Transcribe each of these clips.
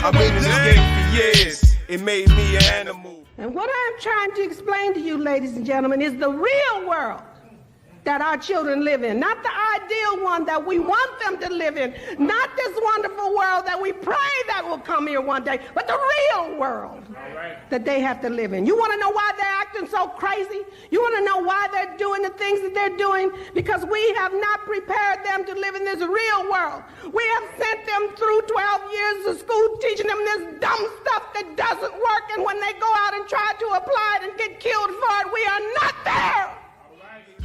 I've been in this game for years. It made me an animal. And what I'm trying to explain to you, ladies and gentlemen, is the real world that our children live in, not the ideal one that we want them to live in, not this wonderful world that we pray that will come here one day, but the real world that they have to live in. You want to know why they're acting so crazy? You want to know why they're doing the things that they're doing? Because we have not prepared them to live in this real world. We have sent them through 12 years of school teaching them this dumb stuff that doesn't work, and when they go out and try to apply it and get killed for it, we are not there.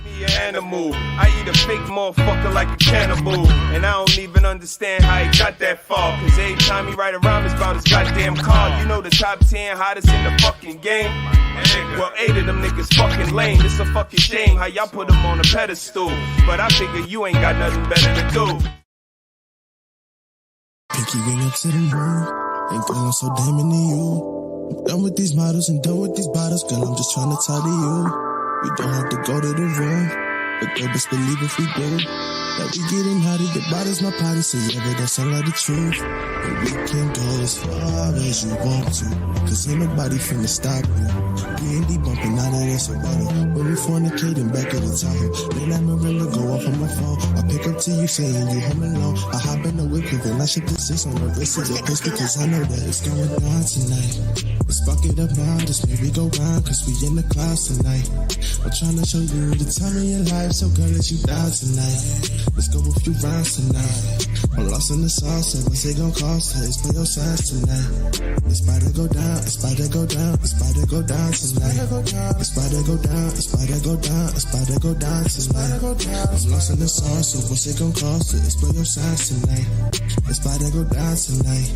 Me an animal. I eat a fake motherfucker like a cannibal. And I don't even understand how he got that far. Cause every time he ride around, it's about his goddamn car. You know the top 10 hottest in the fucking game? Well, 8 of them niggas fucking lame. It's a fucking shame how y'all put them on a pedestal. But I figure you ain't got nothing better to do. Pinky ring up to the moon. Ain't girl, I'm so damn into you. I'm done with these models and done with these bottles. Girl, I'm just trying to talk to you. We don't have to go to the room, but they best believe if we do, that we getting naughty. The body's my party, so yeah, but that sound like the truth. And we can go as far as you want to, cause ain't nobody finna stop you. We ain't debumping out of this water. When we fornicating back at the Tahoe, then I remember go off on my phone. I pick up to you saying you home alone. I hop in the whip and I shake the 6 on the wrist of the pistol, cause I know that it's going down tonight. Let's fuck it up now, this maybe go round, cause we in the clouds tonight. I'm trying to show you the time of your life, so girl, let you down tonight. Let's go a few rounds tonight. I'm lost in the sauce, so what's it gon' cost? Let's play your sides tonight. It's about to go down, it's about to go down, it's about to go down tonight. It's about to go down, it's about to go down, it's about to go down tonight. I'm lost in the sauce, so what's it gon' cost? Let's play your sides tonight. It's about to go down tonight.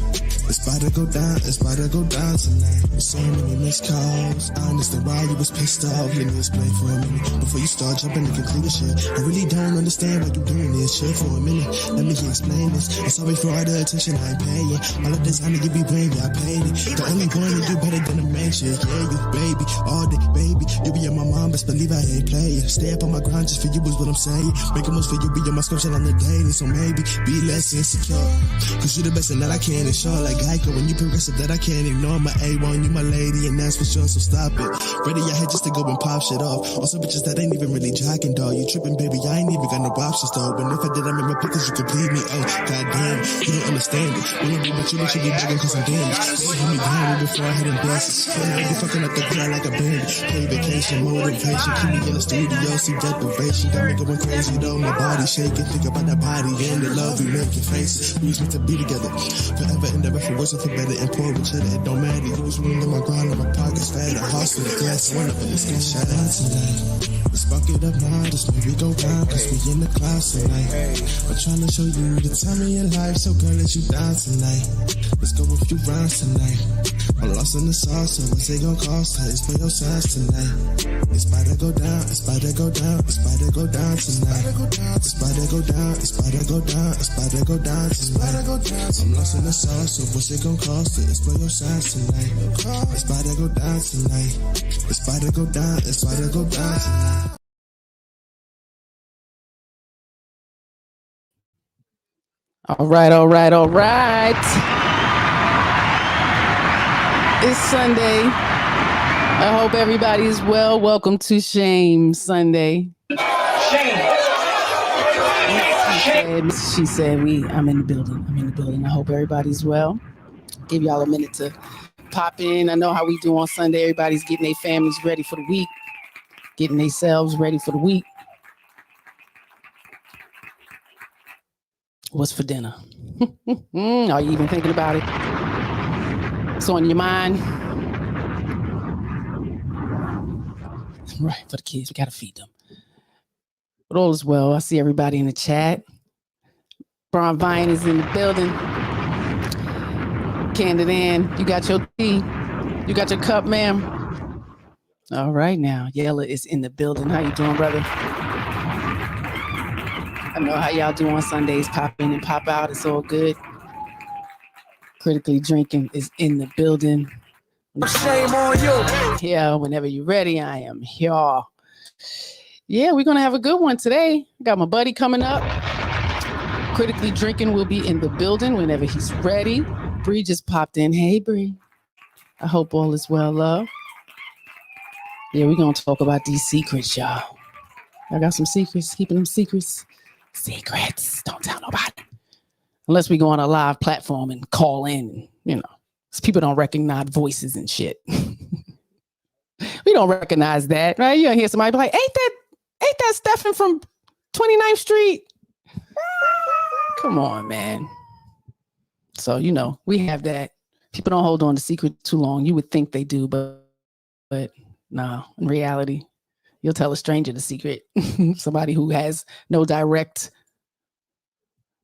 It's about to go down, it's about to go down tonight. So many missed calls. I understand why you was pissed off. Let me explain for a minute before you start jumping to conclusion. I really don't understand why you doing this. Chill for a minute. Let me explain this. I'm sorry for all the attention I ain't paying. All of this honey give me brain, yeah, I paid it. The only one to do better than a man shit. Yeah, you baby, all day, baby. You be in my mom, best believe I ain't playing. Stay up on my grind just for you is what I'm saying. Make a most for you, be on my scripture on the daily. So maybe be less insecure. Cause you the best and that I can ensure. Like Geico, when you progressive that I can't ignore. My A1, you my lady, and that's for sure, so stop it. Ready your head just to go and pop shit off. Also bitches that ain't even really jacking, dog. You tripping, baby, I ain't even got no options, though. But if I did, I'm in my pockets, you could bleed me. Oh, goddamn, you don't understand it. When I be with you be begging cause I'm damaged. You hold me down before I hit them blessings. I be fucking up the ground like a bandit. Play vacation, motivation, keep me in the studio, see deprivation. Got me going crazy, though, my body shaking. Think about that body and the love we make your faces. We was meant to be together, forever and ever, for worse or for better. And pour each other, it don't matter. You was running in my grind, my pockets fat, a hustle, the glass, one up in this get shut out tonight. Let's fuck it up now, this maybe go down, cause we in the clouds tonight. I'm trying to show you the time of your life, so girl, let you down tonight. Let's go a few rounds tonight. I'm lost in the sauce, so what's it gon' cost? Let's play your sides tonight. It's about to go down, it's about to go down, it's about to go down tonight. It's about to go down, it's about to go down, it's about to go down tonight. I'm lost in the sauce, so what's it gon' cost? Let's play your sides tonight. It's about to go down tonight. It's about to go down, it's about to go down tonight. All right. It's Sunday. I hope everybody's well. Welcome to Shame Sunday. She said, I'm in the building. I hope everybody's well. Give y'all a minute to pop in. I know how we do on Sunday. Everybody's getting their families ready for the week, getting themselves ready for the week. What's for dinner? Are you even thinking about it? It's on your mind. Right, for the kids, we gotta feed them. But all is well. I see everybody in the chat. Brian Vine is in the building. Candid Ann, you got your tea? You got your cup, ma'am? All right now. Yella is in the building. How you doing, brother? I know how y'all do on Sundays. Pop in and pop out. It's all good. Critically Drinking is in the building. Shame on you. Yeah, whenever you're ready, I am here. Yeah, we're going to have a good one today. Got my buddy coming up. Critically Drinking will be in the building whenever he's ready. Bree just popped in. Hey, Bree. I hope all is well, love. Yeah, we're going to talk about these secrets, y'all. I got some secrets, keeping them secrets. Secrets. Don't tell nobody. Unless we go on a live platform and call in, you know, because people don't recognize voices and shit. We don't recognize that, right? You don't hear somebody be like, ain't that Stephen from 29th Street? Come on, man. So, you know, we have that. People don't hold on to secrets too long. You would think they do, but no, in reality, you'll tell a stranger the secret. Somebody who has no direct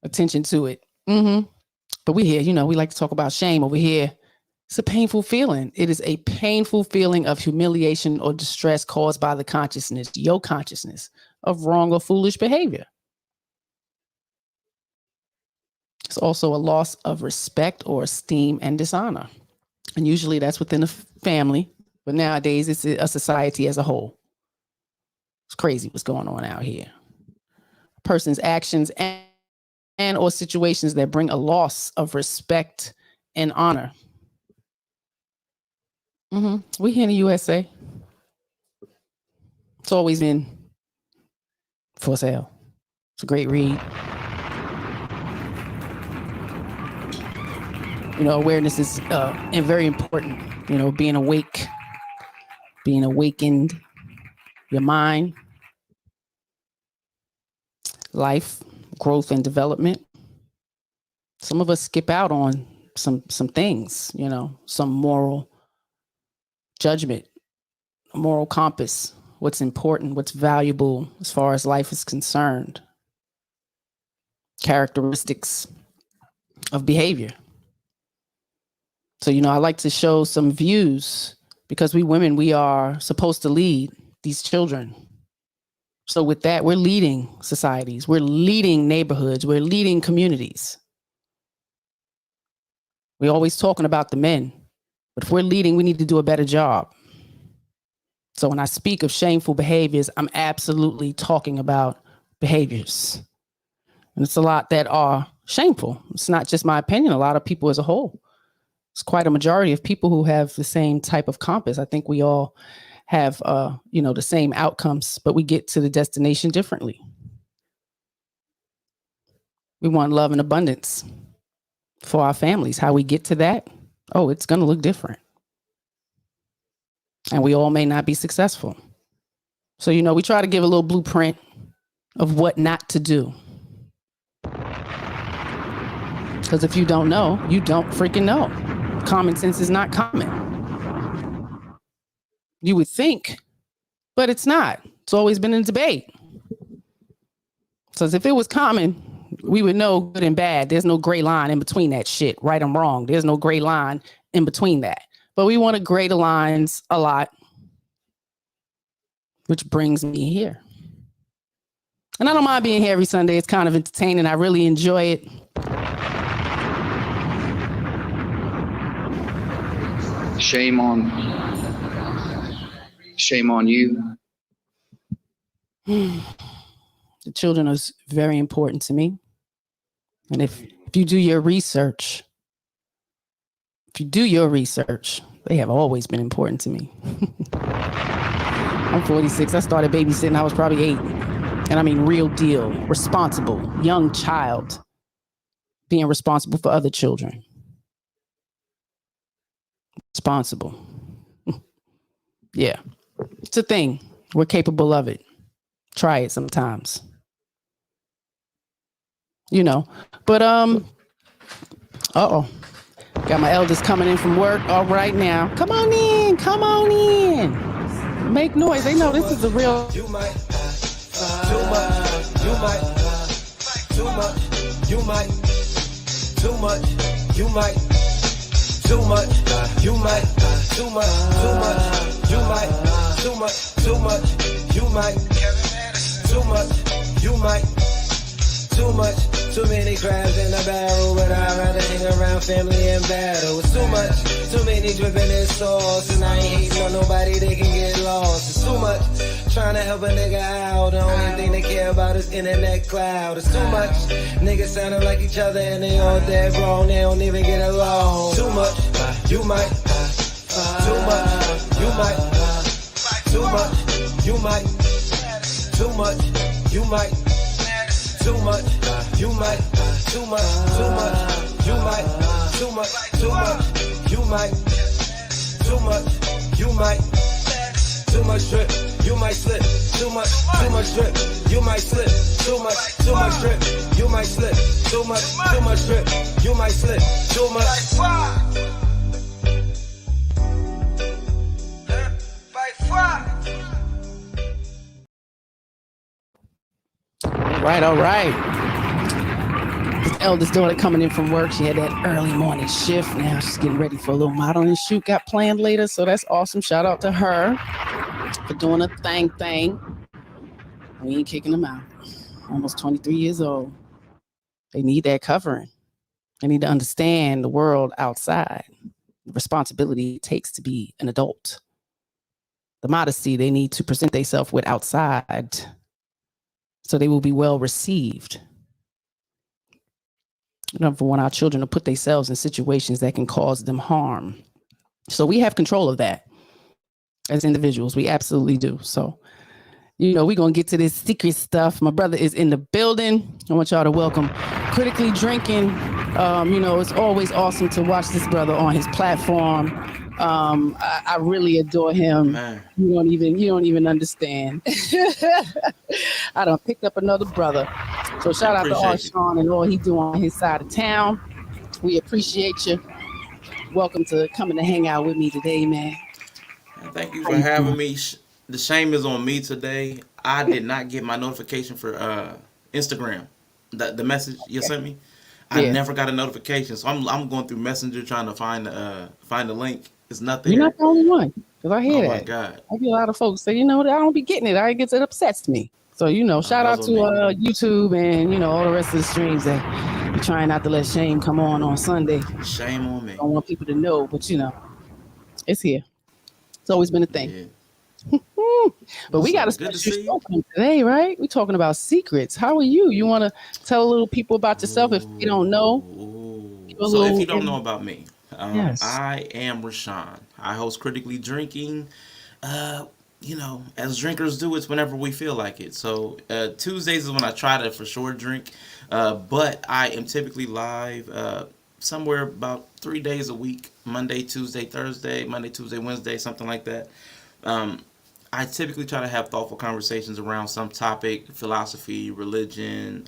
attention to it. Mm-hmm. But we here, you know, we like to talk about shame over here. It's a painful feeling. It is a painful feeling of humiliation or distress caused by the consciousness, your consciousness, of wrong or foolish behavior. It's also a loss of respect or esteem and dishonor. And usually that's within a family, but nowadays it's a society as a whole. It's crazy what's going on out here. A person's actions and or situations that bring a loss of respect and honor. We here in the USA. It's always been for sale. It's a great read. You know, awareness is and very important. You know, being awake, being awakened, your mind, life, growth, and development. Some of us skip out on some things, you know, some moral judgment, a moral compass, what's important, what's valuable as far as life is concerned, characteristics of behavior. So, you know, I like to show some views because we women, we are supposed to lead these children. So with that, we're leading societies, we're leading neighborhoods, we're leading communities. We're always talking about the men. But if we're leading, we need to do a better job. So when I speak of shameful behaviors, I'm absolutely talking about behaviors. And it's a lot that are shameful. It's not just my opinion. A lot of people as a whole. It's quite a majority of people who have the same type of compass. I think we all have, you know, the same outcomes, but we get to the destination differently. We want love and abundance for our families. How we get to that? Oh, it's going to look different. And we all may not be successful. So, you know, we try to give a little blueprint of what not to do. Because if you don't know, you don't freaking know. Common sense is not common. You would think, but it's not. It's always been in debate. So if it was common, we would know good and bad. There's no gray line in between that shit, right and wrong. There's no gray line in between that. But we want to gray the lines a lot, which brings me here. And I don't mind being here every Sunday. It's kind of entertaining. I really enjoy it. Shame on you. The children are very important to me. And if you do your research, they have always been important to me. I'm 46. I started babysitting. I was probably 8. And I mean, real deal, responsible, young child, being responsible for other children. Responsible. Yeah, it's a thing. We're capable of it. Try it sometimes. You know, but, uh-oh. Got my elders coming in from work all right now. Come on in. Make noise. They know this is the real. You might, too much. You might, too much. You might, too much. You might, too much. You might, too much. Too much. You might, too much. Too much. You might, too much. You might, too much. Too many crabs in a barrel, but I'd rather hang around family and battle. It's too much, too many dripping in sauce, and I ain't hating on nobody, they can get lost. It's too much, trying to help a nigga out. The only thing they care about is internet cloud. It's too much. Niggas sounding like each other and they all dead wrong. They don't even get along. Too much. You might. Too much. You might. Too much. You might. Too much. You might. Too much. You might. Too much. Too much. You might. Too much. Too much. You might. Too much. You might. Too much drip, you might slip. Too much drip, you might slip. Too much drip, you might slip. Too much drip, you might slip. Too much. All right. His eldest daughter coming in from work. She had that early morning shift. Now she's getting ready for a little modeling shoot. Got planned later, so that's awesome. Shout out to her for doing a thing. We ain't kicking them out. Almost 23 years old. They need that covering. They need to understand the world outside, the responsibility it takes to be an adult, the modesty they need to present themselves with outside so they will be well received. We don't want our children to put themselves in situations that can cause them harm. So we have control of that as individuals. We absolutely do. So, we're going to get to this secret stuff. My brother is in the building. I want y'all to welcome Critically Drinking. It's always awesome to watch this brother on his platform. I really adore him. Man. You don't even understand. I done picked up another brother. So shout out to Arshawn and all he do on his side of town. We appreciate you. Welcome to coming to hang out with me today, man. Thank you for having me. The shame is on me today. I did not get my notification for Instagram. The message you sent me. I never got a notification, so I'm going through Messenger trying to find the link. It's nothing. You're not the only one, because I hear that. Oh my God! I get a lot of folks say, I don't be getting it. It upsets me. So shout out to YouTube and all the rest of the streams that you're trying not to let shame come on Sunday. Shame on me. I don't want people to know, but it's here. It's always been a thing. Yeah. But we got a special show today, right? We're talking about secrets. How are you? You want to tell a little people about yourself if you don't know? So if you don't know about me, yes. I am Rashawn. I host Critically Drinking. As drinkers do, it's whenever we feel like it. So Tuesdays is when I try to for sure drink. But I am typically live somewhere about 3 days a week. Monday, Tuesday, Thursday, Monday, Tuesday, Wednesday, something like that. I typically try to have thoughtful conversations around some topic, philosophy, religion,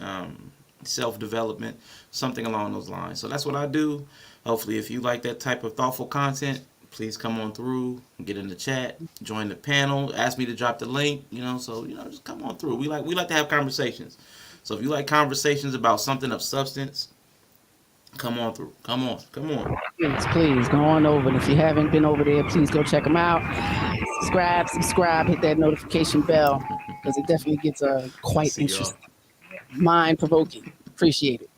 self-development, something along those lines. So that's what I do. Hopefully, if you like that type of thoughtful content, please come on through, get in the chat, join the panel, ask me to drop the link, just come on through. We like to have conversations. So if you like conversations about something of substance, come on through. Come on. Please go on over. And if you haven't been over there, please go check them out. Subscribe, hit that notification bell, because it definitely gets quite interesting. Mind-provoking. Appreciate it.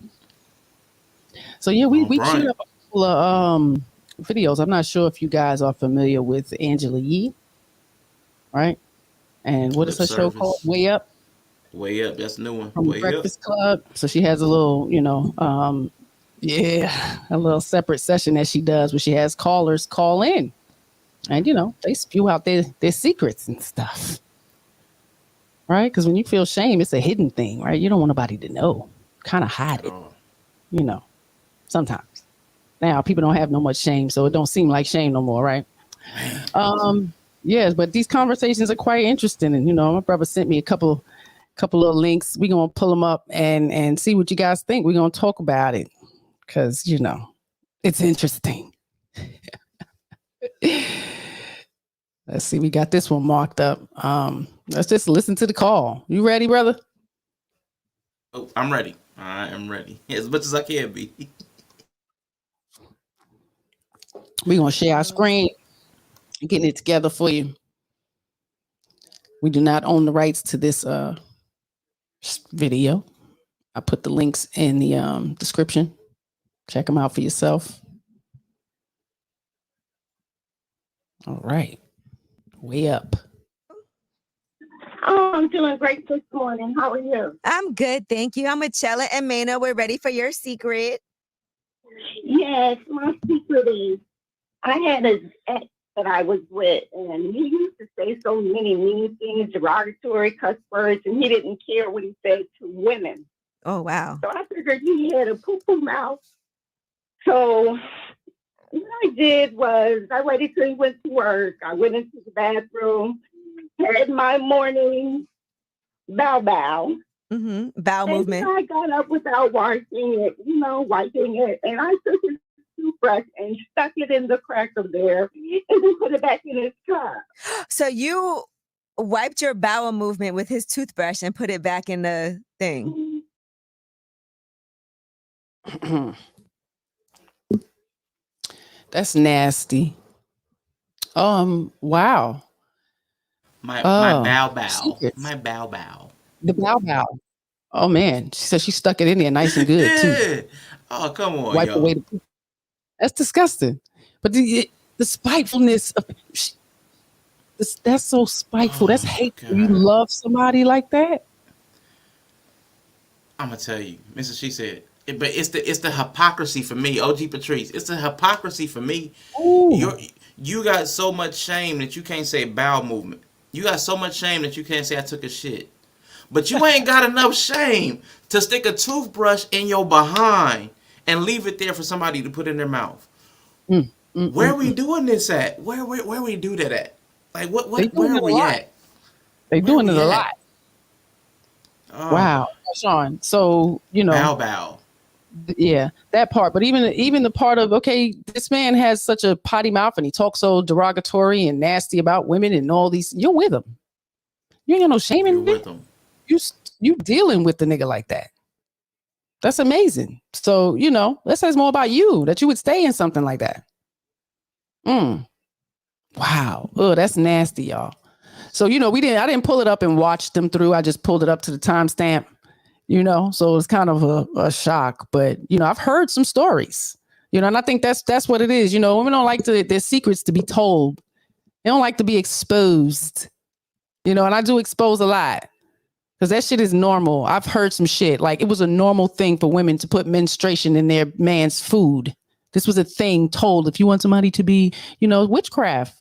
So we queued up a couple of videos. I'm not sure if you guys are familiar with Angela Yee, right? And what is her show called? Way Up? Way Up, that's a new one. From the Breakfast Club. So she has a little, a little separate session that she does where she has callers call in. And, they spew out their secrets and stuff. Right? Because when you feel shame, it's a hidden thing, right? You don't want nobody to know. Kind of hide it, sometimes. Now, people don't have no much shame, so it don't seem like shame no more, right? Yes, but these conversations are quite interesting. And, my brother sent me a couple of links. We're going to pull them up and see what you guys think. We're going to talk about it because, it's interesting. Let's see. We got this one marked up. Let's just listen to the call. You ready, brother? Oh, I'm ready. I am ready. As much as I can be. We're going to share our screen, getting it together for you. We do not own the rights to this video. I put the links in the description. Check them out for yourself. All right. Way Up. Oh, I'm doing great this morning. How are you? I'm good, thank you. I'm Michelle and Maina. We're ready for your secret. Yes, my secret is I had an ex that I was with, and he used to say so many mean things, derogatory cuss words, and he didn't care what he said to women. Oh, wow. So I figured he had a poo-poo mouth. So what I did was I waited till he went to work. I went into the bathroom, had my morning bow. Bowel And movement. I got up without wiping it, and I took his toothbrush and stuck it in the crack of there and then put it back in his cup. So you wiped your bowel movement with his toothbrush and put it back in the thing. That's nasty. Wow. My bow. secrets. My bow. The bow. Oh man, she said she stuck it in there nice and good too. Yeah. Oh, come on, Wipe yo. away the poop. That's disgusting. But the spitefulness of that's so spiteful. That's hateful. You love somebody like that. I'm gonna tell you, Mrs.SheSaid. But it's the hypocrisy for me, OG Patrice. It's the hypocrisy for me. Ooh. You got so much shame that you can't say bowel movement. You got so much shame that you can't say I took a shit. But you ain't got enough shame to stick a toothbrush in your behind and leave it there for somebody to put in their mouth. Where are we doing this at? Where we do that at? Like what where are we at? They doing it a lot. Oh, Wow, Sean. So bow. Yeah, that part. But even the part of, okay, this man has such a potty mouth and he talks so derogatory and nasty about women and all these. You're with him. You ain't got no shame in it. With him. You dealing with the nigga like that. That's amazing. So that says more about you, that you would stay in something like that. Wow. Oh, that's nasty, y'all. So I didn't pull it up and watch them through. I just pulled it up to the timestamp. So it's kind of a shock, but I've heard some stories, and I think that's what it is. Women don't like their secrets to be told. They don't like to be exposed, and I do expose a lot because that shit is normal. I've heard some shit like it was a normal thing for women to put menstruation in their man's food. This was a thing told if you want somebody to be, witchcraft.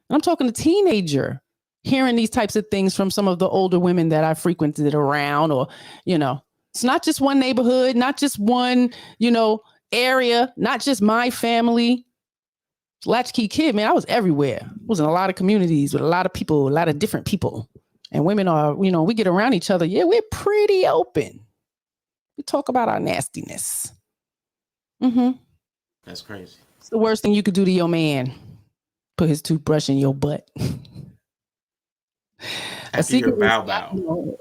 And I'm talking a teenager hearing these types of things from some of the older women that I frequented around, or, it's not just one neighborhood, not just one, area, not just my family. Latchkey kid, man, I was everywhere. I was in a lot of communities with a lot of people, a lot of different people. And women are, we get around each other. Yeah, we're pretty open. We talk about our nastiness. That's crazy. It's the worst thing you could do to your man. Put his toothbrush in your butt. After your bow.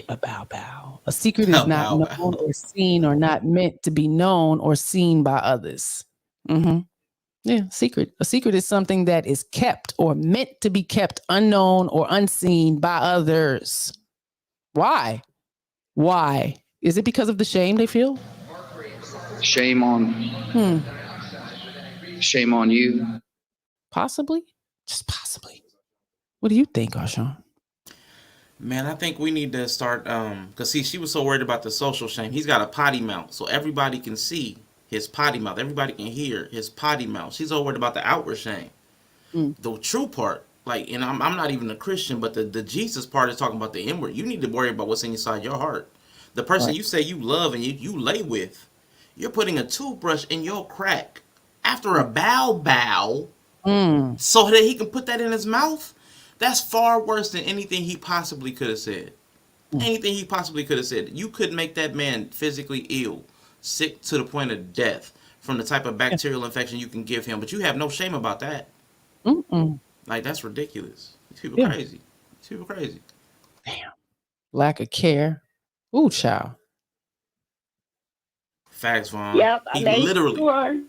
A bow. A secret is not known or seen or not meant to be known or seen by others. Yeah, secret. A secret is something that is kept or meant to be kept unknown or unseen by others. Why? Is it because of the shame they feel? Shame on you. Possibly. Just possibly. What do you think, Arshawn? Man, I think we need to start, because see, she was so worried about the social shame. He's got a potty mouth, so everybody can see his potty mouth. Everybody can hear his potty mouth. She's so worried about the outward shame. The true part, like, and I'm not even a Christian, but the Jesus part is talking about the inward. You need to worry about what's inside your heart. The person you say you love and you lay with, you're putting a toothbrush in your crack after a bow, so that he can put that in his mouth. That's far worse than anything he possibly could have said. Anything he possibly could have said. You could make that man physically ill, sick to the point of death from the type of bacterial infection you can give him. But you have no shame about that. Like, that's ridiculous. These people crazy. These people crazy. Damn. Lack of care. Ooh, child. Facts, Vaughn. Yep, He I made literally. sure.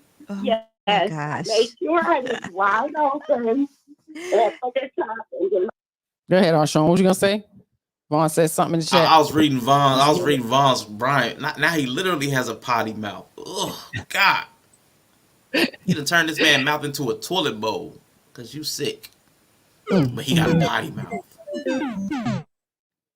Yes, gosh. I made sure I was wide open. Go ahead, Arshawn. What you gonna say? Vaughn said something in the chat. I was reading Vaughn's Brian. Now he literally has a potty mouth. Oh God. He done turned this man's mouth into a toilet bowl because you sick. But he got a potty mouth.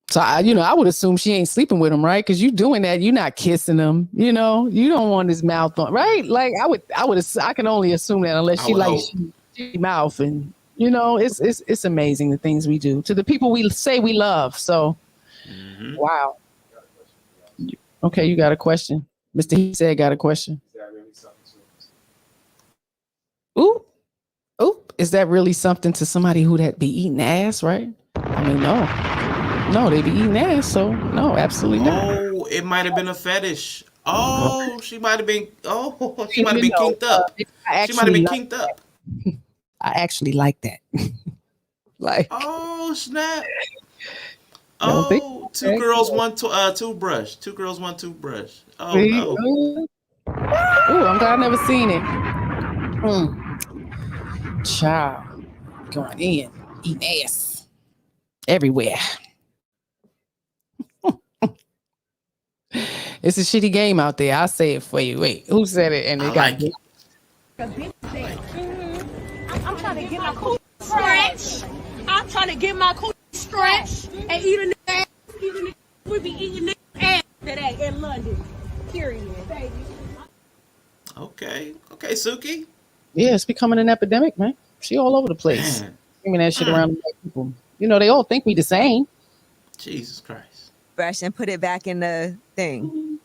So I would assume she ain't sleeping with him, right? Because you doing that, you're not kissing him. You don't want his mouth on, right? Like I can only assume that unless she likes she mouth, and it's amazing the things we do to the people we say we love. So, wow. Okay, you got a question, Mr. He said got a question. Ooh, is that really something to somebody who that be eating ass, right? I mean, no, they be eating ass, so no, absolutely not. Oh, it might have been a fetish. Oh, she might have been. Oh, she might have been kinked up. She might have been kinked up. I actually like that. Like, oh snap! Oh, two girls, one toothbrush. Two girls, one toothbrush. Oh no! Ooh, I'm glad I never seen it. Child, going in, eating ass everywhere. It's a shitty game out there. I'll say it for you. Wait, who said it? And they got it. I'm trying to get my coochie stretch. I'm trying to get my coochie stretch and eating ass. We be eating ass today in London. Period, baby. Okay, Suki. Yeah, it's becoming an epidemic, man. She all over the place. Screaming that shit around the white people. They all think we the same. Jesus Christ. Brush and put it back in the thing.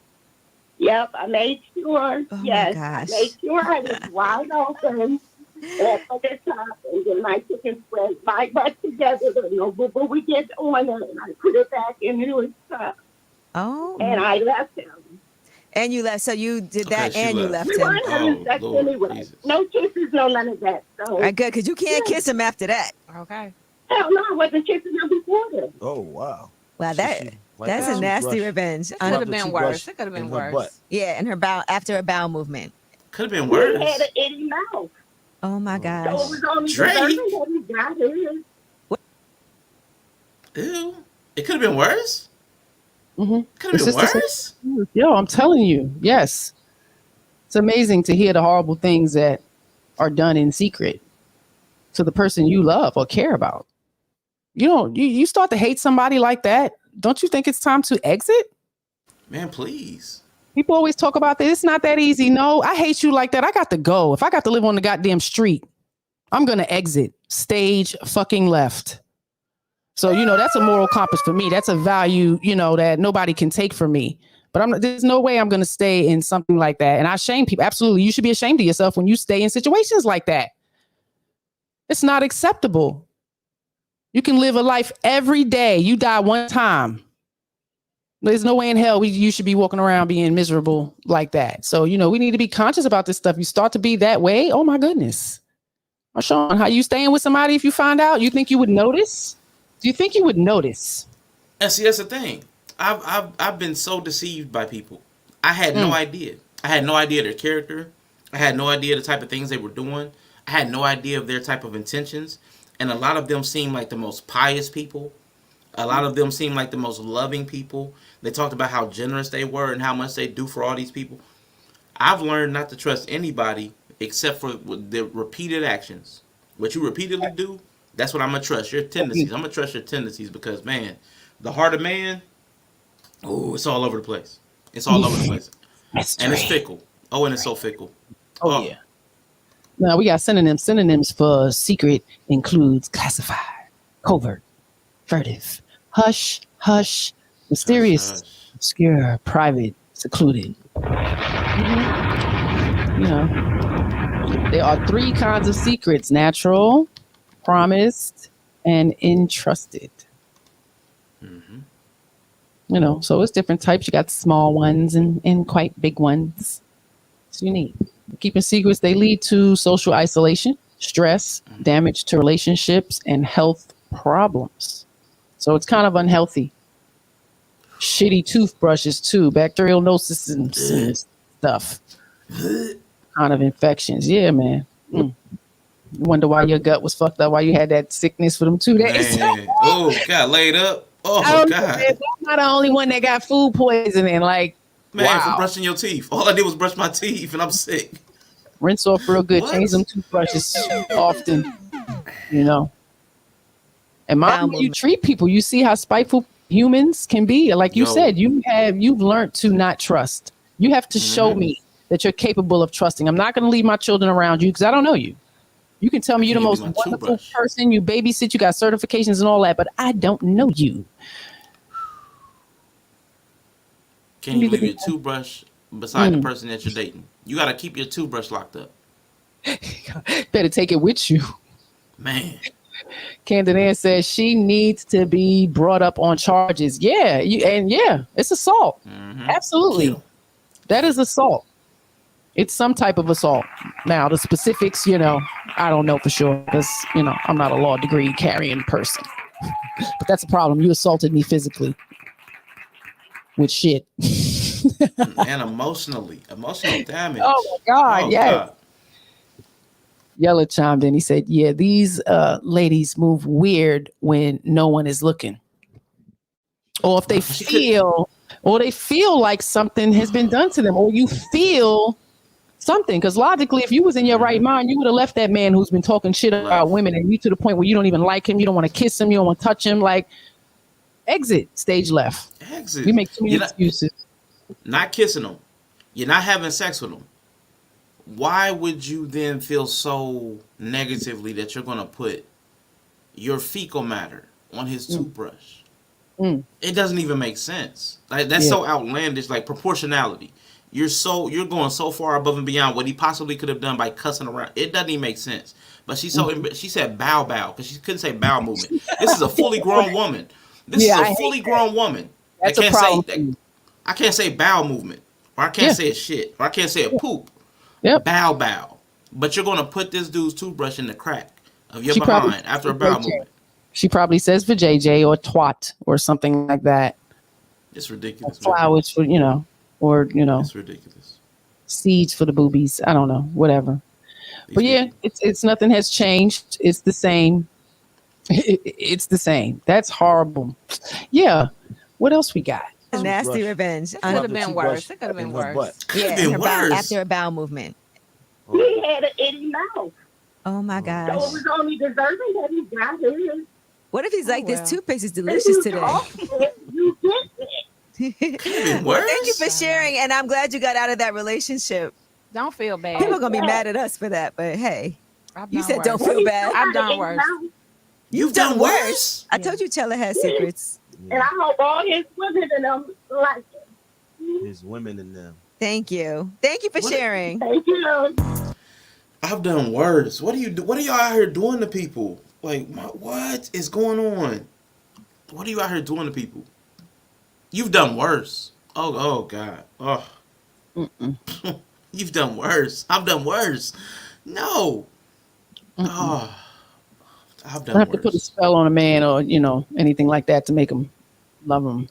Yep, I made sure. Oh yes, my gosh. I made sure I was wide open. And at the top, and then my chicken spread my butt together. There's no boo boo we get on it, and I put it back into his cup. Oh. And I left him. And you left, so you did that and you left We him. weren't having sex anyway. Jesus. No kisses, no none of that. So. All right, good, because you can't kiss him after that. Okay. Hell no, I wasn't kissing him before this. Oh, wow. Wow, that's a nasty revenge. It could have been worse. It could have been worse. Yeah, and her bowel after a bowel movement. Could have been worse. He had an itty mouth. Oh my gosh. So it was only Drake. that he got his. Ew. It could have been worse. Mm-hmm. Could have been worse. Yo, I'm telling you, yes. It's amazing to hear the horrible things that are done in secret to the person you love or care about. You start to hate somebody like that. Don't you think it's time to exit? Man, please. People always talk about this. It's not that easy. No, I hate you like that. I got to go. If I got to live on the goddamn street, I'm going to exit. Stage fucking left. So, that's a moral compass for me. That's a value, that nobody can take from me. But there's no way I'm going to stay in something like that. And I shame people. Absolutely. You should be ashamed of yourself when you stay in situations like that. It's not acceptable. You can live a life every day. You die one time. There's no way in hell you should be walking around being miserable like that. So, we need to be conscious about this stuff. You start to be that way. Oh, my goodness. Marshawn, how you staying with somebody if you find out? You think you would notice? Do you think you would notice? And see, that's the thing. I've been so deceived by people. I had no idea. I had no idea their character. I had no idea the type of things they were doing. I had no idea of their type of intentions. And a lot of them seemed like the most pious people. A lot of them seemed like the most loving people. They talked about how generous they were and how much they do for all these people. I've learned not to trust anybody except for the repeated actions. What you repeatedly do, that's what I'm going to trust. Your tendencies. I'm going to trust your tendencies because, man, the heart of man, it's all over the place. It's all over the place. And it's fickle. Oh, and it's so fickle. Oh, yeah. Now, we got synonyms. Synonyms for secret includes classified, covert, furtive, hush, hush, mysterious, hush, hush. Obscure, private, secluded. There are 3 kinds of secrets: natural, promised, and entrusted. So it's different types. You got small ones and quite big ones. It's unique. Keeping secrets, they lead to social isolation, stress, damage to relationships, and health problems. So it's kind of unhealthy. Shitty toothbrushes too, bacterial nosis and stuff. Kind of infections. Yeah, man. You wonder why your gut was fucked up, why you had that sickness for them 2 days. Oh, got laid up. Oh, God. I'm not the only one that got food poisoning. Like, man, for brushing your teeth. All I did was brush my teeth and I'm sick. Rinse off real good. What? Change them toothbrushes often, And Bowel mind how you movement. treat people. You see how spiteful humans can be. Like you Yo. said, you've learned to not trust. You have to show me that you're capable of trusting. I'm not going to leave my children around you because I don't know you. You can tell me you're the can't most leave my wonderful toothbrush. person. You babysit. You got certifications and all that, but I don't know you. Can't you leave your toothbrush beside the person that you're dating? You got to keep your toothbrush locked up. Better take it with you. Man. Candid Ann says she needs to be brought up on charges. Yeah, it's assault. Absolutely. Kill. That is assault. It's some type of assault. Now, the specifics, I don't know for sure because, I'm not a law degree carrying person. But that's a problem. You assaulted me physically with shit. And emotional damage. Oh, my God. Oh, Yes. God. Yella chimed in. He said, yeah, these ladies move weird when no one is looking. Or if they feel like something has been done to them, or you feel something. Because logically, if you was in your right mind, you would have left that man who's been talking shit about women and you to the point where you don't even like him. You don't want to kiss him. You don't want to touch him. Like, exit, stage left. Exit. We make too many excuses. Not kissing them. You're not having sex with them. Why would you then feel so negatively that you're going to put your fecal matter on his toothbrush? It doesn't even make sense. Like, that's so outlandish. Like, proportionality. You're going so far above and beyond what he possibly could have done by cussing around. It doesn't even make sense. But she said bow because she couldn't say bowel movement. This is a fully grown woman. This is a fully grown woman. That's a problem. I can't say bowel movement, or I can't say a shit, or I can't say a poop. Yep. Bow. But you're gonna put this dude's toothbrush in the crack of your behind after a bowel movement. She probably says for JJ or twat or something like that. It's ridiculous. Flowers for It's ridiculous. Seeds for the boobies. I don't know, whatever. But yeah, it's nothing has changed. It's the same. It's the same. That's horrible. Yeah. What else we got? Nasty revenge. It could have been worse. It could have been worse. Yeah, after a bowel movement. He had an itty mouth. Oh my gosh. So it was only deserving that he got his. What if he's like, this toothpaste is delicious today? You get it. Well, thank you for sharing, and I'm glad you got out of that relationship. Don't feel bad. People are gonna be mad at us for that, but hey, you said worse. don't feel bad. I've done worse. You've done worse. I told you Chella has secrets. And I hope all his women in them like it. His women in them. Thank you. Thank you for sharing. Thank you. I've done worse. What are y'all out here doing to people? Like, what is going on? What are you out here doing to people? You've done worse. Oh God. Oh. You've done worse. I've done worse. No. Oh. I've done I have worse. to put a spell on a man or, anything like that to make him love him.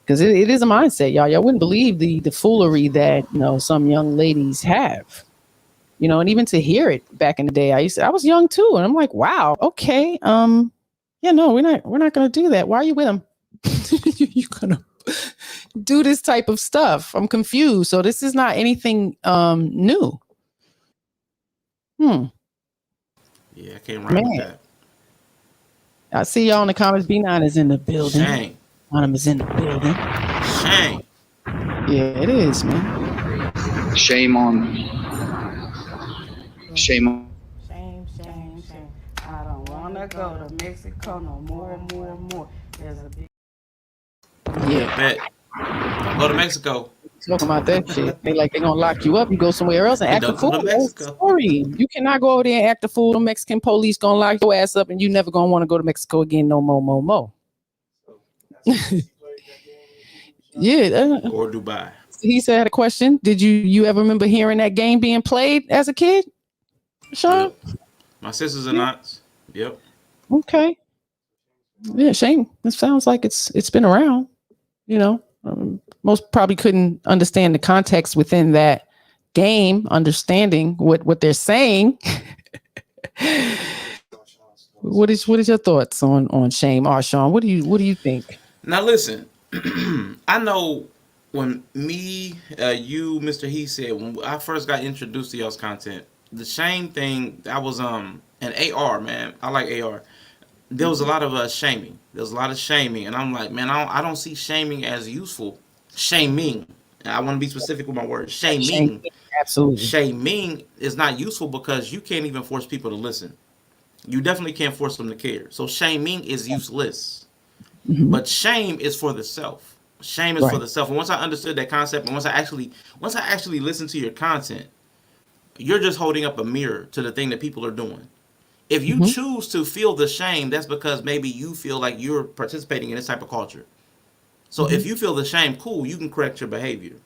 Because it is a mindset, y'all. Y'all wouldn't believe the foolery that, some young ladies have. And even to hear it back in the day, I was young too. And I'm like, wow, okay. No, we're not going to do that. Why are you with him? You're going to do this type of stuff. I'm confused. So this is not anything new. Yeah, I can't rhyme with that. I see y'all in the comments. B9 is in the building. Shame. Anonymous is in the building. Shame. Yeah, it is, man. Shame on. Shame. I don't want to go to Mexico no more. There's a big. Yeah. Bet. Don't go to Mexico. Talking about that shit. They're gonna lock you up. You go somewhere else and act a fool. Sorry. You cannot go over there and act a fool. The Mexican police gonna lock your ass up and you never gonna want to go to Mexico again. No more. Yeah. Or Dubai. He said, I had a question. Did you ever remember hearing that game being played as a kid? Sean? Yep. My sisters are not. Yep. Okay. Yeah, shame. It sounds like it's been around. Most probably couldn't understand the context within that game, understanding what they're saying. What is your thoughts on shame, Arshawn? What do you think? Now listen, I know when me, you, Mr. He said when I first got introduced to y'all's content, the shame thing that was an AR, man. I like AR. there was a lot of shaming. There was a lot of shaming, and I'm like, man, I don't see shaming as useful. Shaming. I want to be specific with my words. Shame, Shaming. absolutely. Shaming is not useful because you can't even force people to listen. You definitely can't force them to care. So shaming is useless. Mm-hmm. But shame is for the self. Shame is for the self. And once I understood that concept, and once I actually listened to your content, you're just holding up a mirror to the thing that people are doing. If you choose to feel the shame, that's because maybe you feel like you're participating in this type of culture. So if you feel the shame, cool, you can correct your behavior.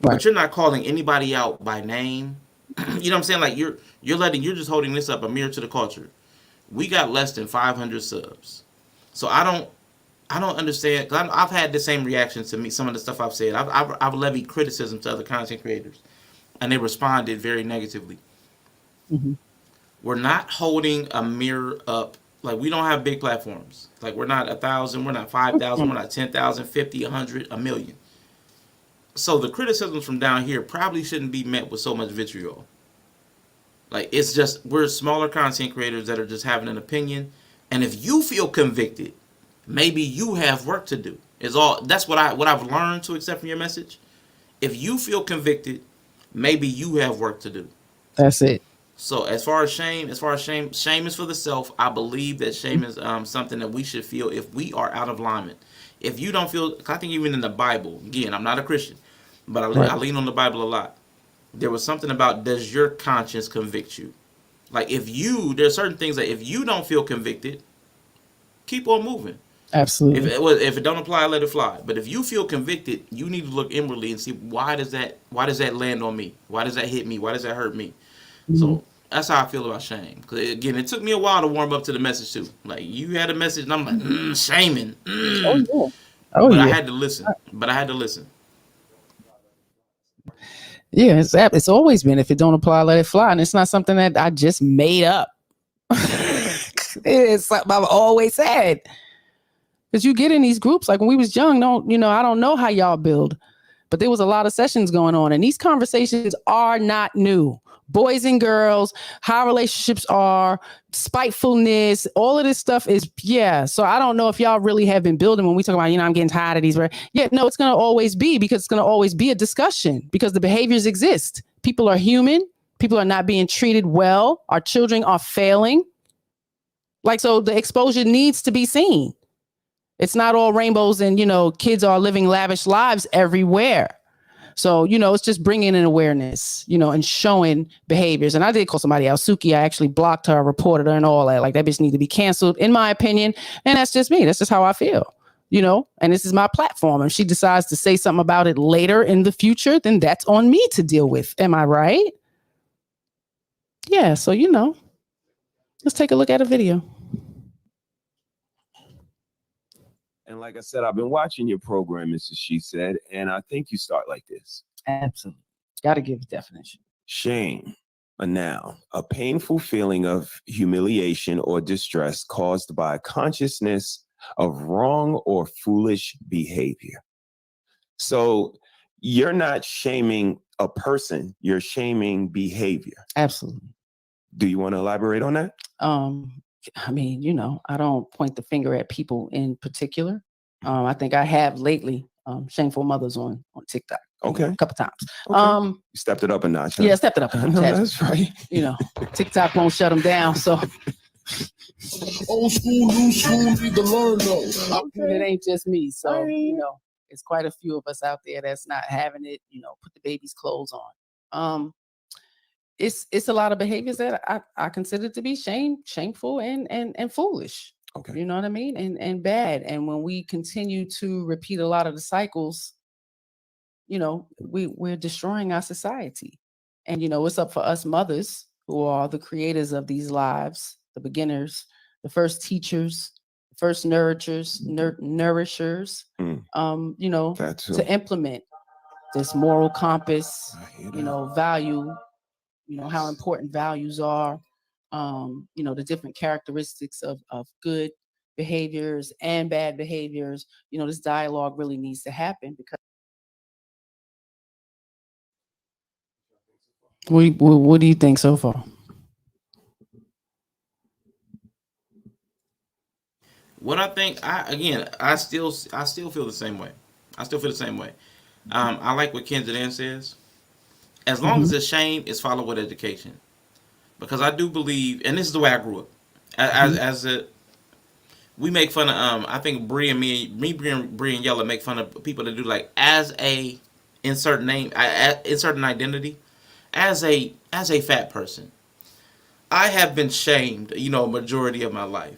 But you're not calling anybody out by name. You know what I'm saying? Like you're just holding this up a mirror to the culture. We got less than 500 subs. So I don't understand. Cause I've had the same reactions to me. Some of the stuff I've said. I've levied criticism to other content creators, and they responded very negatively. Mm-hmm. We're not holding a mirror up. Like we don't have big platforms. Like we're not 1,000. We're not 5,000. We're not 10,000, 50, 100, a million. So the criticisms from down here probably shouldn't be met with so much vitriol. Like it's just we're smaller content creators that are just having an opinion, and if you feel convicted, maybe you have work to do. Is all. That's what I've learned to accept from your message. If you feel convicted, maybe you have work to do. That's it. So as far as shame is for the self. I believe that shame is something that we should feel if we are out of alignment. If you don't feel, I think even in the Bible, again, I'm not a Christian, but I lean on the Bible a lot. There was something about, does your conscience convict you? Like there's certain things that if you don't feel convicted, keep on moving. Absolutely. If it don't apply, let it fly. But if you feel convicted, you need to look inwardly and see why does that land on me? Why does that hit me? Why does that hurt me? Mm-hmm. So that's how I feel about shame. Because again, it took me a while to warm up to the message too. Like you had a message, and I'm like, shaming. Oh yeah. Oh but yeah. I had to listen. Yeah, it's always been, if it don't apply, let it fly, and it's not something that I just made up. It's something I've always said. Because you get in these groups, like when we was young, I don't know how y'all build, but there was a lot of sessions going on, and these conversations are not new. Boys and girls, how relationships are, spitefulness, all of this stuff is, So I don't know if y'all really have been building when we talk about, I'm getting tired of these. No, it's going to always be, because it's going to always be a discussion, because the behaviors exist. People are human. People are not being treated well. Our children are failing. So the exposure needs to be seen. It's not all rainbows and, kids are living lavish lives everywhere. So, it's just bringing in awareness, and showing behaviors. And I did call somebody out, Suki. I actually blocked her, reported her and all that. Like, that bitch need to be canceled, in my opinion. And that's just me. That's just how I feel, and this is my platform. If she decides to say something about it later in the future, then that's on me to deal with. Am I right? Yeah. So, let's take a look at a video. And like I said, I've been watching your program, Mrs.SheSaid, and I think you start like this. Absolutely. Got to give a definition. Shame, a noun, a painful feeling of humiliation or distress caused by consciousness of wrong or foolish behavior. So you're not shaming a person, you're shaming behavior. Absolutely. Do you want to elaborate on that? I mean, I don't point the finger at people in particular. I think I have lately, shameful mothers on TikTok. Okay. A couple times. Okay. You stepped it up a notch. Huh? Yeah, stepped it up a notch. No, that's right. TikTok won't shut them down. So old school, new school, need to learn though. It ain't just me. So, it's quite a few of us out there that's not having it, put the baby's clothes on. It's a lot of behaviors that I consider to be shameful and foolish. Okay. You know what I mean? And bad. And when we continue to repeat a lot of the cycles, we're destroying our society. And it's up for us mothers, who are the creators of these lives, the beginners, the first teachers, the first nourishers, to implement this moral compass, value, how important values are, the different characteristics of good behaviors and bad behaviors. This dialogue really needs to happen, because what do you think so far? What I think, I still feel the same way. I like what Kendra Dan says. As long as it's shame, it's followed with education. Because I do believe, and this is the way I grew up. We make fun of, I think Bree and Yella make fun of people that do like as a insert name, insert an identity, as a fat person. I have been shamed, majority of my life,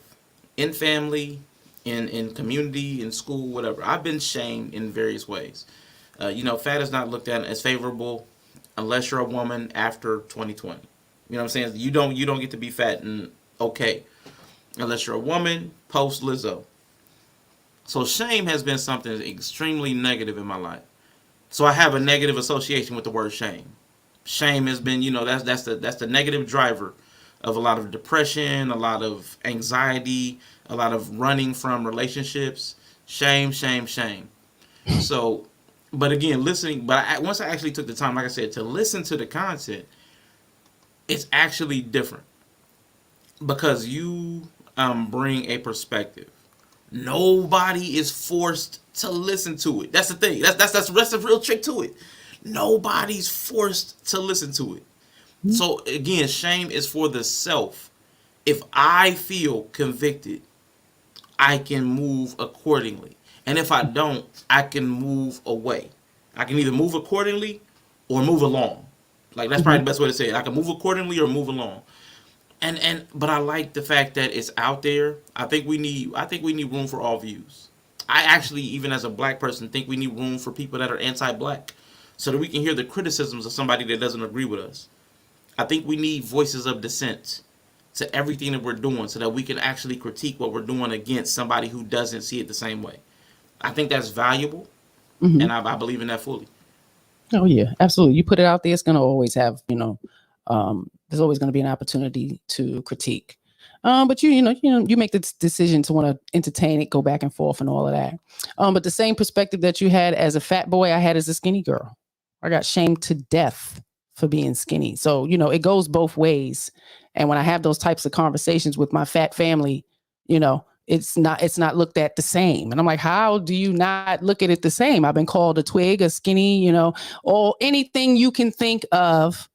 in family, in community, in school, whatever. I've been shamed in various ways. Fat is not looked at as favorable unless you're a woman after 2020. You know what I'm saying? You don't get to be fat and okay unless you're a woman post Lizzo. So shame has been something extremely negative in my life. So I have a negative association with the word shame. Shame has been, that's the negative driver of a lot of depression, a lot of anxiety, a lot of running from relationships. Shame. So, but again, once I actually took the time, like I said, to listen to the content, it's actually different because you bring a perspective. Nobody is forced to listen to it. That's the thing. That's the real trick to it. Nobody's forced to listen to it. So again, shame is for the self. If I feel convicted, I can move accordingly. And if I don't, I can move away. I can either move accordingly or move along. Like that's probably the best way to say it. I can move accordingly or move along. But I like the fact that it's out there. I think we need room for all views. I actually, even as a black person, think we need room for people that are anti-black so that we can hear the criticisms of somebody that doesn't agree with us. I think we need voices of dissent to everything that we're doing so that we can actually critique what we're doing against somebody who doesn't see it the same way. I think that's valuable, and I believe in that fully. Oh, yeah, absolutely. You put it out there, it's going to always have, there's always going to be an opportunity to critique. But you make the decision to want to entertain it, go back and forth and all of that. But the same perspective that you had as a fat boy, I had as a skinny girl. I got shamed to death for being skinny. So, it goes both ways. And when I have those types of conversations with my fat family, it's not looked at the same. And I'm like, how do you not look at it the same? I've been called a twig, a skinny, or anything you can think of.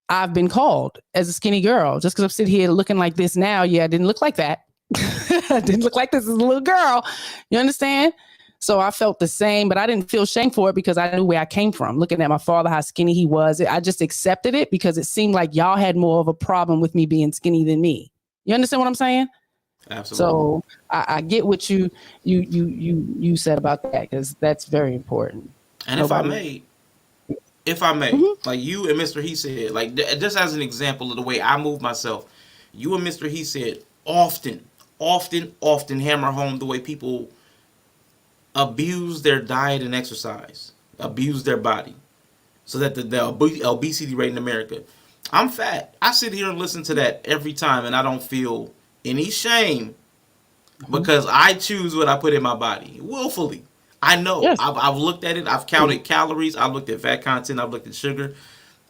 I've been called as a skinny girl just because I'm sitting here looking like this now. Yeah, I didn't look like that. I didn't look like this as a little girl. You understand? So I felt the same, but I didn't feel shame for it because I knew where I came from. Looking at my father, how skinny he was, I just accepted it because it seemed like y'all had more of a problem with me being skinny than me. You understand what I'm saying? Absolutely. So I get what you said about that because that's very important. And if I may, like you and Mr. He said, like just as an example of the way I move myself, you and Mr. He said often hammer home the way people abuse their diet and exercise, abuse their body, so that the obesity rate in America. I'm fat. I sit here and listen to that every time, and I don't feel any shame because I choose what I put in my body willfully. I know. Yes. I've looked at it. I've counted calories. I've looked at fat content. I've looked at sugar,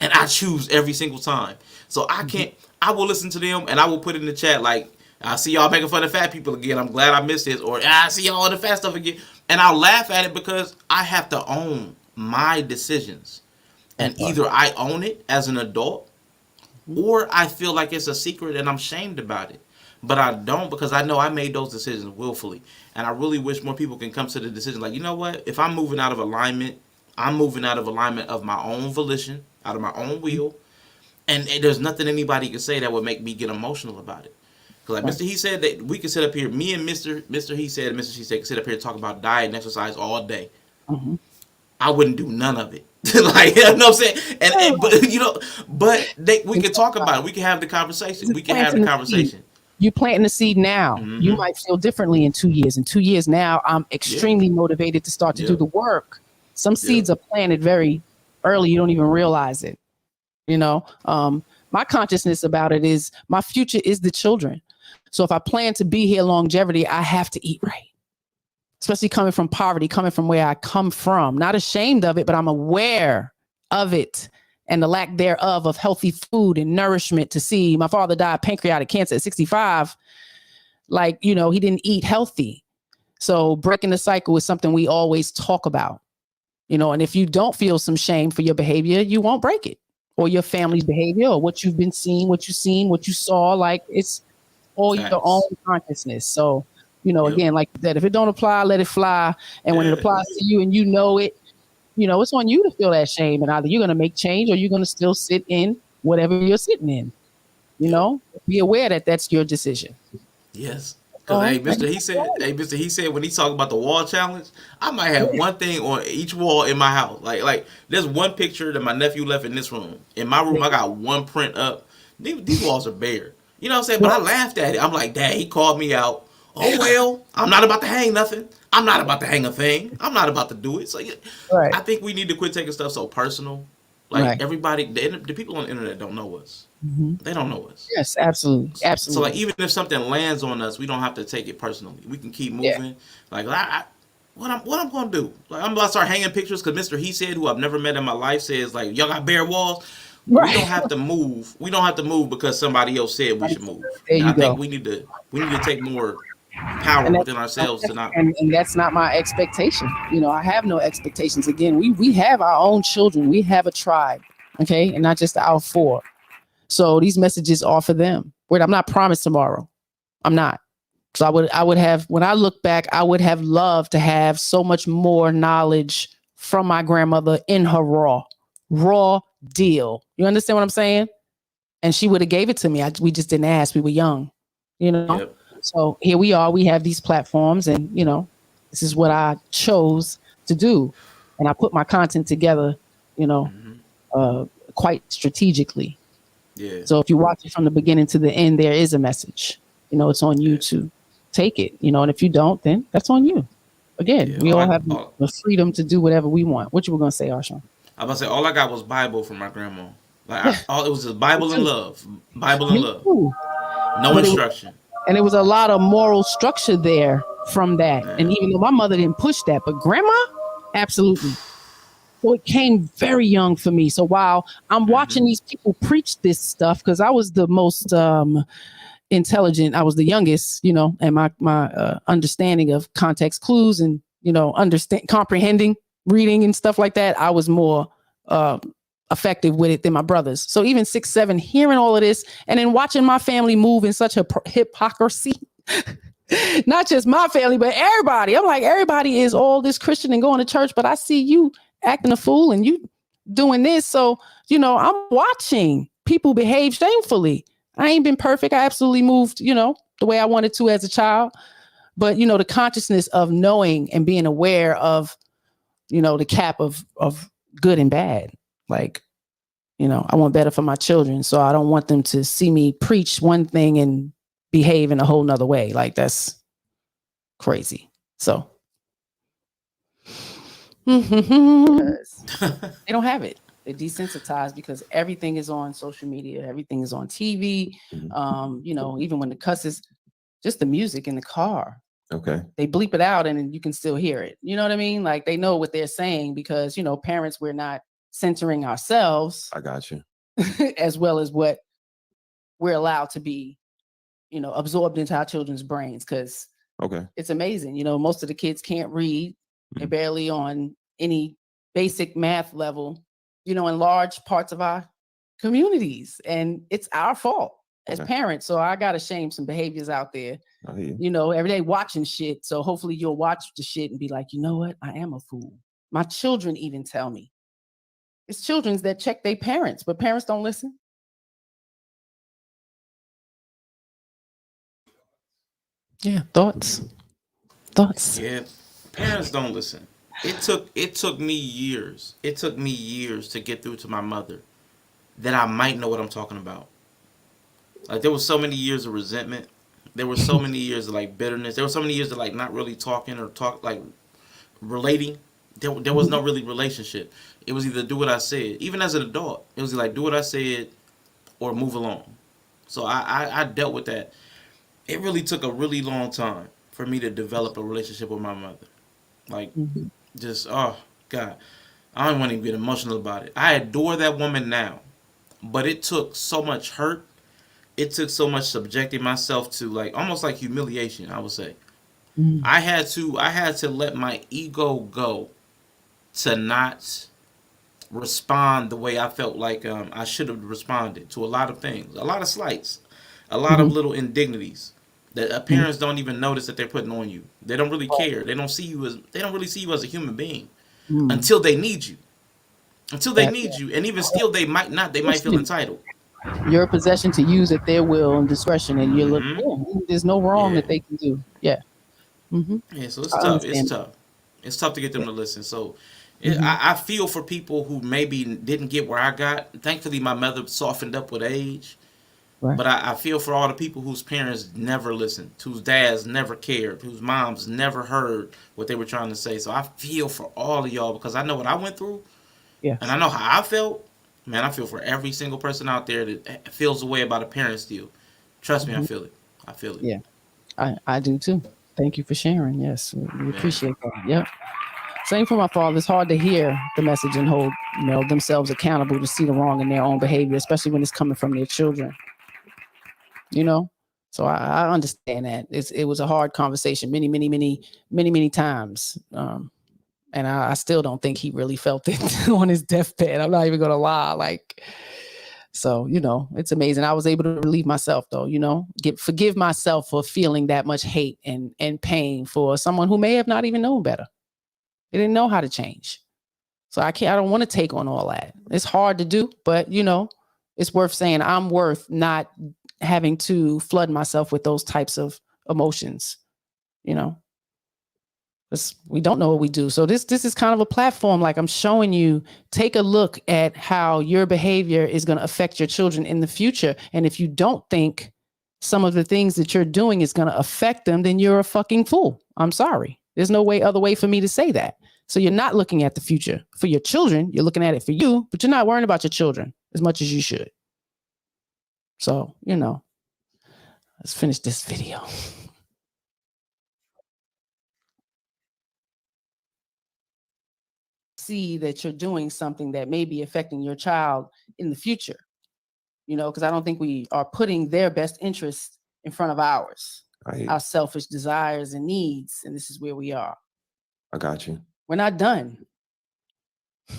and I choose every single time. So I can't. I will listen to them, and I will put in the chat like, "I see y'all making fun of fat people again. I'm glad I missed this," or "I see y'all on the fat stuff again," and I'll laugh at it because I have to own my decisions, and either I own it as an adult, or I feel like it's a secret and I'm shamed about it. But I don't because I know I made those decisions willfully. And I really wish more people can come to the decision like, you know what? If I'm moving out of alignment, I'm moving out of alignment of my own volition, out of my own will. And there's nothing anybody can say that would make me get emotional about it. Because like Mr. He said that we could sit up here, me and Mr. He said and Mrs. SheSaid could sit up here and talk about diet and exercise all day. I wouldn't do none of it. Like, you know what I'm saying? We can talk about it. We can have the conversation. We can have the conversation. You planting the seed now. You might feel differently in 2 years. In 2 years now, I'm extremely motivated to start to do the work. Some seeds are planted very early. You don't even realize it. My consciousness about it is my future is the children. So if I plan to be here longevity, I have to eat right. Especially coming from poverty, coming from where I come from. Not ashamed of it, but I'm aware of it and the lack thereof of healthy food and nourishment. To see my father died of pancreatic cancer at 65. like, he didn't eat healthy. So breaking the cycle is something we always talk about, and if you don't feel some shame for your behavior, you won't break it, or your family's behavior, or what you've been seeing, what you saw. Like, it's all your own consciousness. So, again, like that, if it don't apply, let it fly. And when it applies to you and it, it's on you to feel that shame. And either you're going to make change or you're going to still sit in whatever you're sitting in. Be aware that that's your decision. Yes. Because, Mr. He said when he talked about the wall challenge, I might have one thing on each wall in my house. Like there's one picture that my nephew left in this room. In my room, I got one print up. These walls are bare. You know what I'm saying? But I laughed at it. I'm like, Dad, he called me out. Oh, well, I'm not about to hang nothing. I'm not about to hang a thing. I'm not about to do it. So I think we need to quit taking stuff so personal. Like everybody, the people on the internet don't know us. Mm-hmm. They don't know us. Yes, absolutely. So like, even if something lands on us, we don't have to take it personally. We can keep moving. Yeah. Like, what I'm going to do? Like, I'm about to start hanging pictures because Mr. He Said, who I've never met in my life, says like, y'all got bare walls. Right. We don't have to move. We don't have to move because somebody else said we should move. I think we need to take more power within ourselves to not. And that's not my expectation. I have no expectations. Again, we have our own children. We have a tribe, okay, and not just our 4. So these messages are for them. I'm not promised tomorrow. I'm not. So I would have, when I look back, I would have loved to have so much more knowledge from my grandmother in her raw deal. You understand what I'm saying? And she would have gave it to me. We just didn't ask. We were young, Yep. So here we are. We have these platforms, and this is what I chose to do, and I put my content together, quite strategically. Yeah. So if you watch it from the beginning to the end, there is a message. It's on you to take it. And if you don't, then that's on you. Again, we all have the freedom to do whatever we want. What you were gonna say, Arshawn? I was about to say, all I got was Bible from my grandma. Like, it was just Bible and love. Bible and love. No instruction. And there was a lot of moral structure there from that. Yeah. And even though my mother didn't push that, but grandma, absolutely. So it came very young for me. So while I'm watching these people preach this stuff, because I was the most intelligent, I was the youngest, and my understanding of context clues and, comprehending, reading and stuff like that, I was more effective with it than my brothers. So even 6, 7, hearing all of this and then watching my family move in such a hypocrisy, not just my family, but everybody. I'm like, everybody is all this Christian and going to church, but I see you acting a fool and you doing this. So, I'm watching people behave shamefully. I ain't been perfect. I absolutely moved, the way I wanted to as a child. But, the consciousness of knowing and being aware of, the cap of good and bad. Like, I want better for my children. So I don't want them to see me preach one thing and behave in a whole nother way. Like, that's crazy. So they don't have it. They're desensitized because everything is on social media. Everything is on TV. Even when the cusses, just the music in the car. Okay. They bleep it out and you can still hear it. You know what I mean? Like, they know what they're saying because, parents, we're not censoring ourselves. I got you. As well as what we're allowed to be, absorbed into our children's brains. Because it's amazing. Most of the kids can't read. They're barely on any basic math level, in large parts of our communities. And it's our fault as parents. So I got to shame some behaviors out there, every day watching shit. So hopefully you'll watch the shit and be like, you know what? I am a fool. My children even tell me. It's children that check their parents, but parents don't listen. Yeah, thoughts. Yeah, parents don't listen. It took me years. It took me years to get through to my mother that I might know what I'm talking about. Like, there was so many years of resentment. There were so many years of like bitterness. There were so many years of like not really talking or relating. There was no really relationship. It was either do what I said. Even as an adult, it was like do what I said or move along. So I dealt with that. It really took a really long time for me to develop a relationship with my mother. Like, just, oh, God. I don't want to even get emotional about it. I adore that woman now. But it took so much hurt it took so much subjecting myself to like almost like humiliation, I would say. Mm. I had to let my ego go to not respond the way I felt like I should have responded to a lot of things, a lot of slights, a lot of Mhm. little indignities that Mhm. parents don't even notice that they're putting on you. They don't really care. They don't really see you as a human being Mm. until they need you. Until they That need you, and even still, they might not. They might feel entitled. your possession to use at their will and discretion, and you look. Hmm. Yeah, there's no wrong Yeah, that they can do. Yeah. Mm-hmm. yeah. So it's I tough. It's understand. tough. It's tough to get them to listen. So Mm-hmm. I feel for people who maybe didn't get where I got. Thankfully, my mother softened up with age. Right. But I feel for all the people whose parents never listened, whose dads never cared, whose moms never heard what they were trying to say. So I feel for all of y'all because I know what I went through and Yes. I know how I felt. Man, I feel for every single person out there that feels the way about a parent still. Trust me, I Mm-hmm. feel it. I feel it. Yeah. I do too. Thank you for sharing. Yes, we Man. appreciate that. Yep. Same for my father. It's hard to hear the message and hold themselves accountable to see the wrong in their own behavior, especially when it's coming from their children. You know. So I understand that it was a hard conversation many times. And I still don't think he really felt it on his deathbed. I'm not even gonna lie. Like, so it's amazing. I was able to relieve myself, though. Forgive myself for feeling that much hate and pain for someone who may have not even known better. They didn't know how to change. So I don't want to take on all that. It's hard to do, but it's worth saying I'm worth not having to flood myself with those types of emotions. You know, we don't know what we do. So this is kind of a platform. Like I'm showing you, take a look at how your behavior is going to affect your children in the future. And if you don't think some of the things that you're doing is going to affect them, then you're a fucking fool. I'm sorry. There's no other way for me to say that. So you're not looking at the future for your children. You're looking at it for you, but you're not worrying about your children as much as you should. So, let's finish this video. See that you're doing something that may be affecting your child in the future, because I don't think we are putting their best interests in front of ours, our selfish desires and needs. And this is where we are. I got you. We're not done.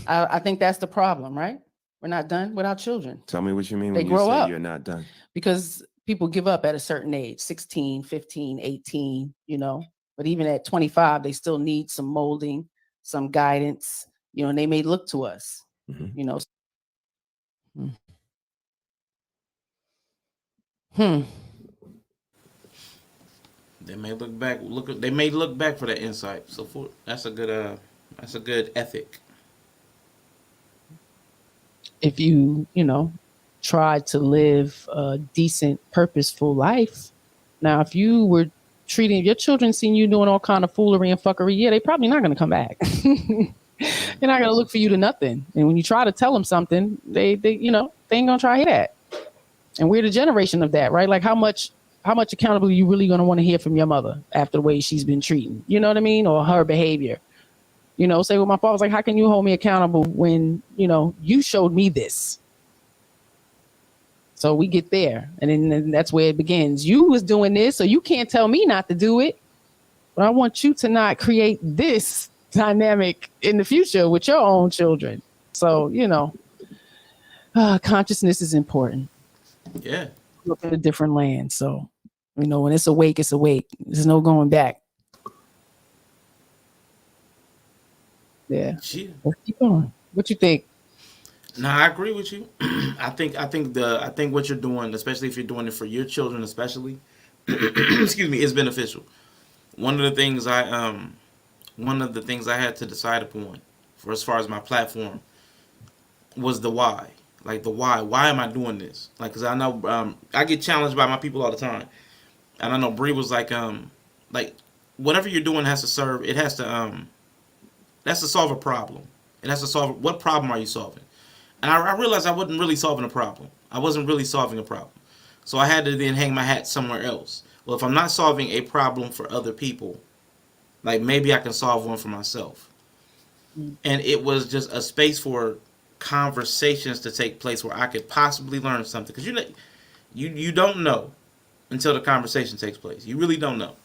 I think that's the problem, right? We're not done with our children. Tell me what you mean They when you grow say up. you're not done. Because people give up at a certain age, 16, 15, 18, but even at 25, they still need some molding, some guidance, and they may look to us, They may look back. They may look back for that insight. So that's a good ethic. If you, try to live a decent, purposeful life. Now, if you were treating your children, seeing you doing all kind of foolery and fuckery, they probably not going to come back. They're not going to look for you to nothing. And when you try to tell them something, they ain't going to try to hear that. And we're the generation of that, right? Like how much accountability you really going to want to hear from your mother after the way she's been treating, you know what I mean? Or her behavior. Say what my father was like, how can you hold me accountable when, you showed me this? So we get there. And then that's where it begins. You was doing this, so you can't tell me not to do it. But I want you to not create this dynamic in the future with your own children. So, consciousness is important. Yeah. Look at a different land. So, when it's awake, it's awake. There's no going back. Yeah. Let's keep going. What you think? No, I agree with you. I think what you're doing, especially if you're doing it for your children, especially, excuse me, is beneficial. One of the things I had to decide upon for as far as my platform was the why. Like the why. Why am I doing this? Like, because I know I get challenged by my people all the time, and I know Bree was like whatever you're doing has to serve. It has to solve a problem. It has to solve what problem are you solving? And I realized I wasn't really solving a problem. I wasn't really solving a problem. So I had to then hang my hat somewhere else. Well, if I'm not solving a problem for other people, like maybe I can solve one for myself. And it was just a space for conversations to take place where I could possibly learn something. Because You don't know until the conversation takes place. You really don't know.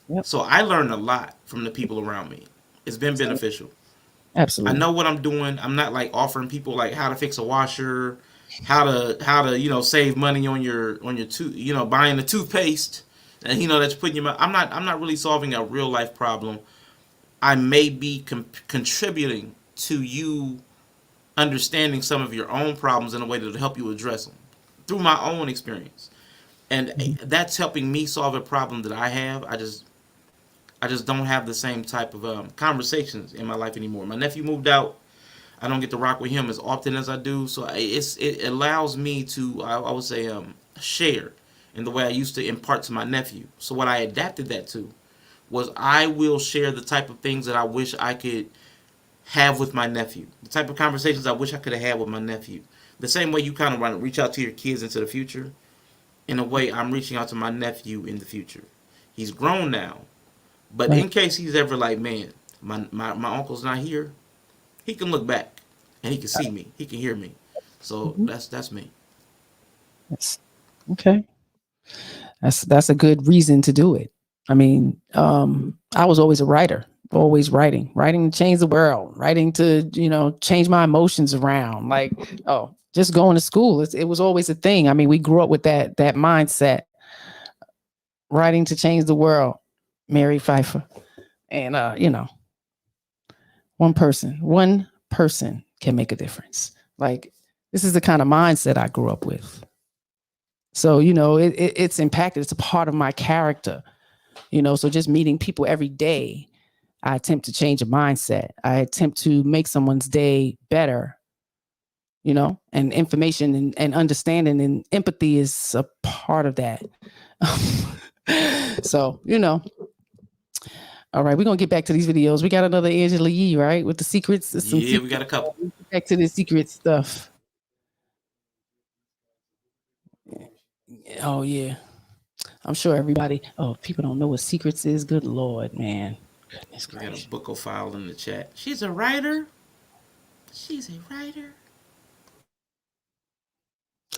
Yep. So I learned a lot from the people around me. It's been beneficial. I Absolutely. know what I'm doing. I'm not like offering people like how to fix a washer, how to save money on your tooth, buying the toothpaste, and that's putting your. I'm not really solving a real life problem. I may be contributing to you understanding some of your own problems in a way that'll help you address them through my own experience, and that's helping me solve a problem that I have. I just don't have the same type of conversations in my life anymore. My nephew moved out. I don't get to rock with him as often as I do, so it allows me to I would say share in the way I used to impart to my nephew. So what I adapted that to was I will share the type of things that I wish I could have with my nephew, the type of conversations I wish I could have had with my nephew. The same way you kind of want to reach out to your kids into the future, in a way I'm reaching out to my nephew in the future. He's grown now, but in case he's ever like, man, my uncle's not here, he can look back and he can see me. He can hear me. So that's me. Yes. Okay. That's a good reason to do it. I mean, I was always a writer, always writing to change the world, writing to, change my emotions around. Like, just going to school. It was always a thing. I mean, we grew up with that mindset, writing to change the world, Mary Pfeiffer. And, one person can make a difference. Like, this is the kind of mindset I grew up with. So, it's impacted. It's a part of my character, so just meeting people every day, I attempt to change a mindset. I attempt to make someone's day better, and information and understanding and empathy is a part of that. So, all right, we're going to get back to these videos. We got another Angela Yee, right? With the secrets. Yeah, we got a couple. Back to the secret stuff. Oh, yeah. I'm sure everybody, people don't know what secrets is. Good Lord, man. Goodness We got gracious. a book file in the chat. She's a writer.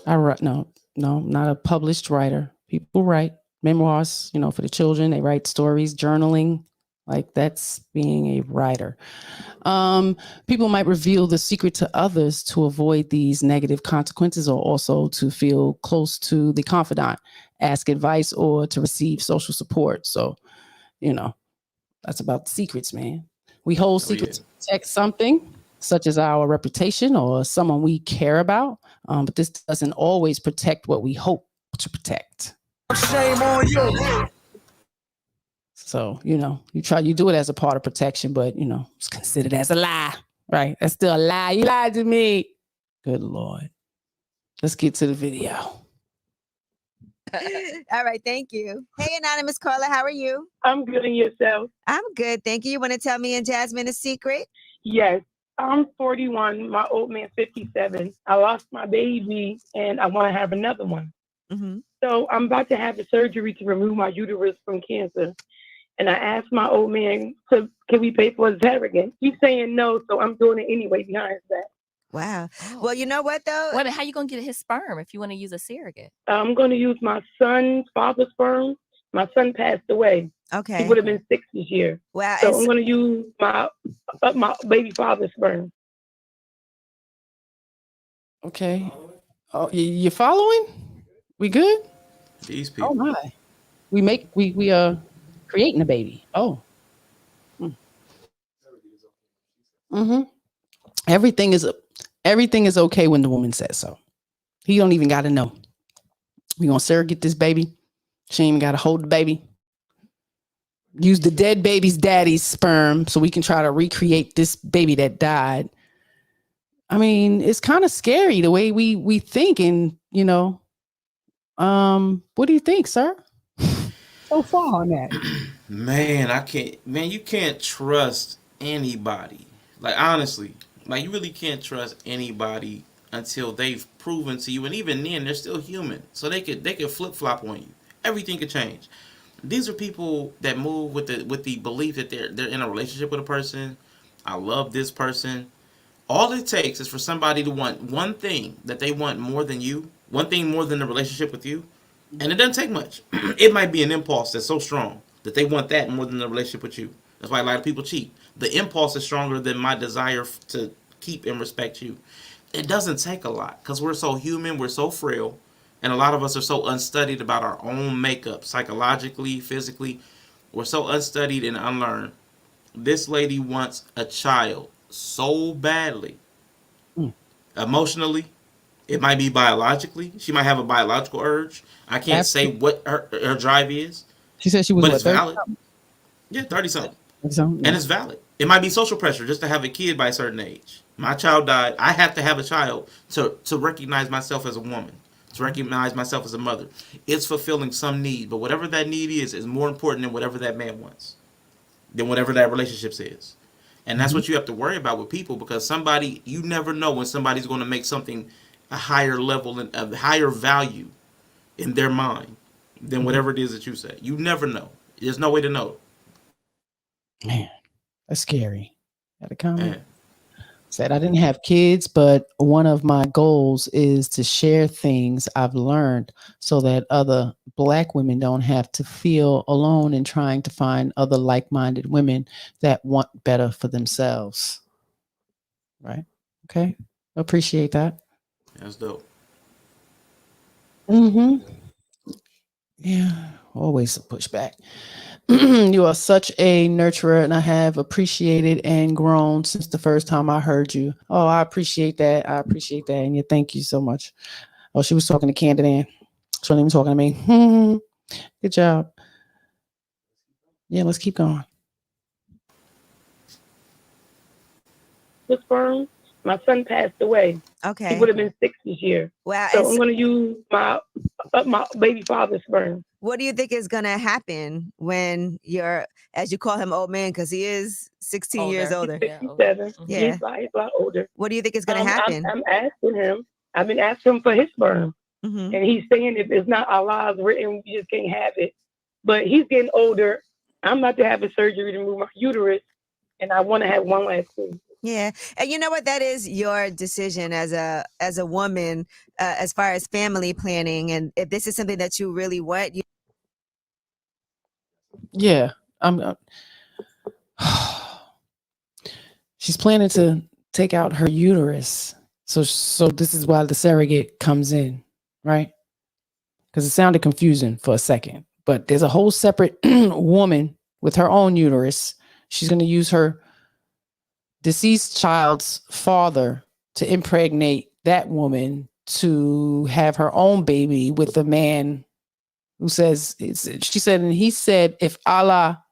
I write, no, not a published writer. People write memoirs, for the children. They write stories, journaling. Like, that's being a writer. People might reveal the secret to others to avoid these negative consequences, or also to feel close to the confidant, ask advice, or to receive social support. So, that's about secrets, man. We hold secrets to protect something, such as our reputation or someone we care about. But this doesn't always protect what we hope to protect. Shame on you. So, you do it as a part of protection, but, it's considered as a lie, right? That's still a lie. You lied to me. Good Lord. Let's get to the video. All right, thank you. Hey, anonymous caller, how are you? I'm good, and yourself? I'm good, thank you. You want to tell me and Jasmine a secret? Yes. I'm 41. My old man 57. I lost my baby, and I want to have another one. Mm-hmm. So I'm about to have a surgery to remove my uterus from cancer. And I asked my old man, can we pay for a surrogate? He's saying no, so I'm doing it anyway behind that. Wow. Well, you know what, though? How you going to get his sperm if you want to use a surrogate? I'm going to use my son's father's sperm. My son passed away. Okay. He would have been 6 this year. Wow. So I'm going to use my baby father's sperm. Okay. Oh, you following? We good? These people. Oh my. We are creating a baby. Oh. Mm-hmm. Everything is okay when the woman says so. He don't even got to know. We gonna surrogate this baby. She ain't even got to hold the baby. Use the dead baby's daddy's sperm so we can try to recreate this baby that died. I mean, it's kind of scary the way we think, and what do you think, sir? So far on that. Man, you can't trust anybody. Like, honestly, like, you really can't trust anybody until they've proven to you, and even then, they're still human, so they could flip flop on you. Everything could change. These are people that move with the belief that they're in a relationship with a person. I love this person. All it takes is for somebody to want one thing that they want more than you, one thing more than the relationship with you, and it doesn't take much. It might be an impulse that's so strong that they want that more than the relationship with you. That's why a lot of people cheat. The impulse is stronger than my desire to keep and respect you. It doesn't take a lot because we're so human, we're so frail, and a lot of us are so unstudied about our own makeup, psychologically, physically. We're so unstudied and unlearned. This lady wants a child so badly. Emotionally, it might be biologically. She might have a biological urge. I can't say what her drive is. She said she was but what, it's 30 valid. something? Yeah, 30 something. Yeah. And it's valid. It might be social pressure just to have a kid by a certain age. My child died. I have to have a child to recognize myself as a woman, to recognize myself as a mother. It's fulfilling some need, but whatever that need is more important than whatever that man wants, than whatever that relationship is. And that's what you have to worry about with people, because somebody, you never know when somebody's going to make something a higher level and a higher value in their mind than whatever it is that you say. You never know. There's no way to know. Man, that's scary. Got a comment? Man. Said I didn't have kids, but one of my goals is to share things I've learned so that other Black women don't have to feel alone in trying to find other like-minded women that want better for themselves. Right? Okay. Appreciate that. That's dope. Yeah, always a pushback. You are such a nurturer, and I have appreciated and grown since the first time I heard you. Oh, I appreciate that. I appreciate that. And yeah, thank you so much. Oh, she was talking to Candace. She wasn't even talking to me. Good job. Yeah, let's keep going. The sperm. My son passed away. Okay. He would have been 6 this year. Wow. So I'm going to use my baby father's sperm. What do you think is going to happen when you're, as you call him, old man, because he is 16 years older? He's 67. Yeah. He's a lot older. What do you think is going to happen? I'm asking him. I've been asking him for his sperm. And he's saying if it's not Allah's written, we just can't have it. But he's getting older. I'm about to have a surgery to remove my uterus, and I want to have one last thing. Yeah. And you know what? That is your decision as a woman, as far as family planning. And if this is something that you really want, Yeah, she's planning to take out her uterus. So this is why the surrogate comes in, right? Because it sounded confusing for a second. But there's a whole separate woman with her own uterus. She's going to use her deceased child's father to impregnate that woman to have her own baby with a man who says she said, and he said, if Allah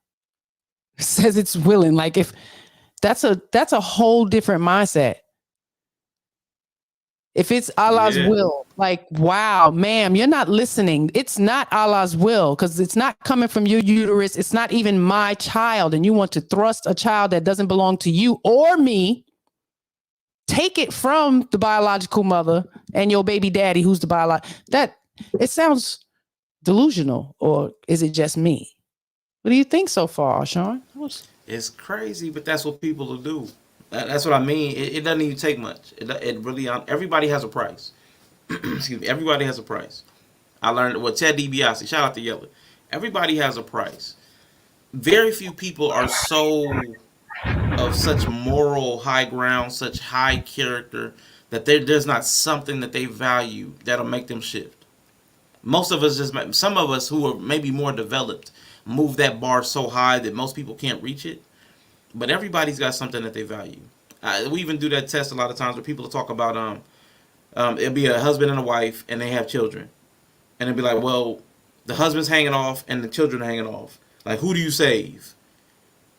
says it's willing, like if that's a whole different mindset. If it's Allah's will, like, wow, ma'am, you're not listening. It's not Allah's will because it's not coming from your uterus. It's not even my child. And you want to thrust a child that doesn't belong to you or me, take it from the biological mother and your baby daddy, who's the biological. That it sounds delusional, or is it just me? What do you think so far, Sean? It's crazy, but that's what people will do. That's what I mean. It doesn't even take much. It really, everybody has a price. Excuse me. Everybody has a price. I learned what Ted DiBiase, shout out to Yella. Everybody has a price. Very few people are so of such moral high ground, such high character that there's not something that they value that'll make them shift. Most of us some of us who are maybe more developed move that bar so high that most people can't reach it. But everybody's got something that they value. We even do that test a lot of times where people talk about it'll be a husband and a wife and they have children, and it'll be like, well, the husband's hanging off and the children are hanging off. Like, who do you save?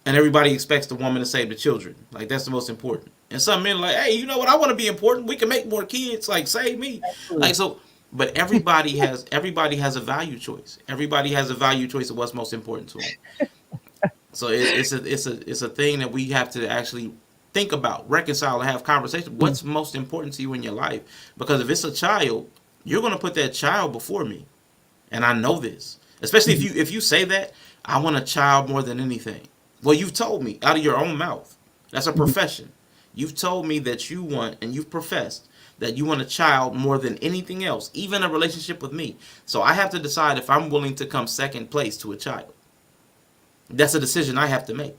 And everybody expects the woman to save the children. Like, that's the most important. And some men are like, hey, you know what? I want to be important. We can make more kids. Like, save me. Like, so. But everybody has a value choice. Everybody has a value choice of what's most important to them. So it's a thing that we have to actually think about, reconcile, and have conversation. What's most important to you in your life? Because if it's a child, you're going to put that child before me, and I know this. Especially if you say that I want a child more than anything. Well, you've told me out of your own mouth. That's a profession. You've told me that you want, and you've professed that you want a child more than anything else, even a relationship with me. So I have to decide if I'm willing to come second place to a child. That's a decision I have to make.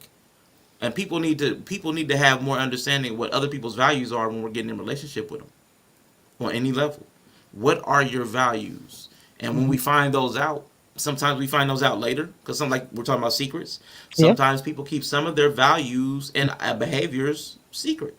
And people need to have more understanding of what other people's values are when we're getting in a relationship with them on any level. What are your values? And when we find those out, sometimes we find those out later because like we're talking about secrets. Sometimes people keep some of their values and behaviors secret.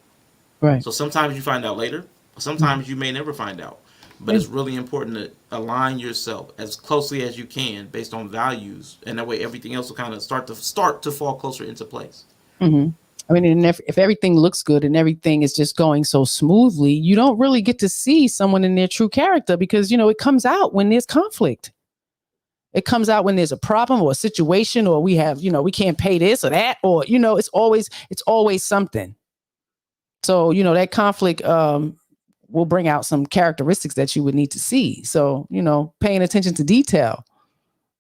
Right. So sometimes you find out later. Sometimes you may never find out. But it's really important to align yourself as closely as you can based on values, and that way everything else will kind of start to fall closer into place. Mm-hmm. I mean, and if everything looks good and everything is just going so smoothly, you don't really get to see someone in their true character because, you know, it comes out when there's conflict. It comes out when there's a problem or a situation, or we have, you know, we can't pay this or that, or, you know, it's always something. So, you know, that conflict will bring out some characteristics that you would need to see. So, you know, paying attention to detail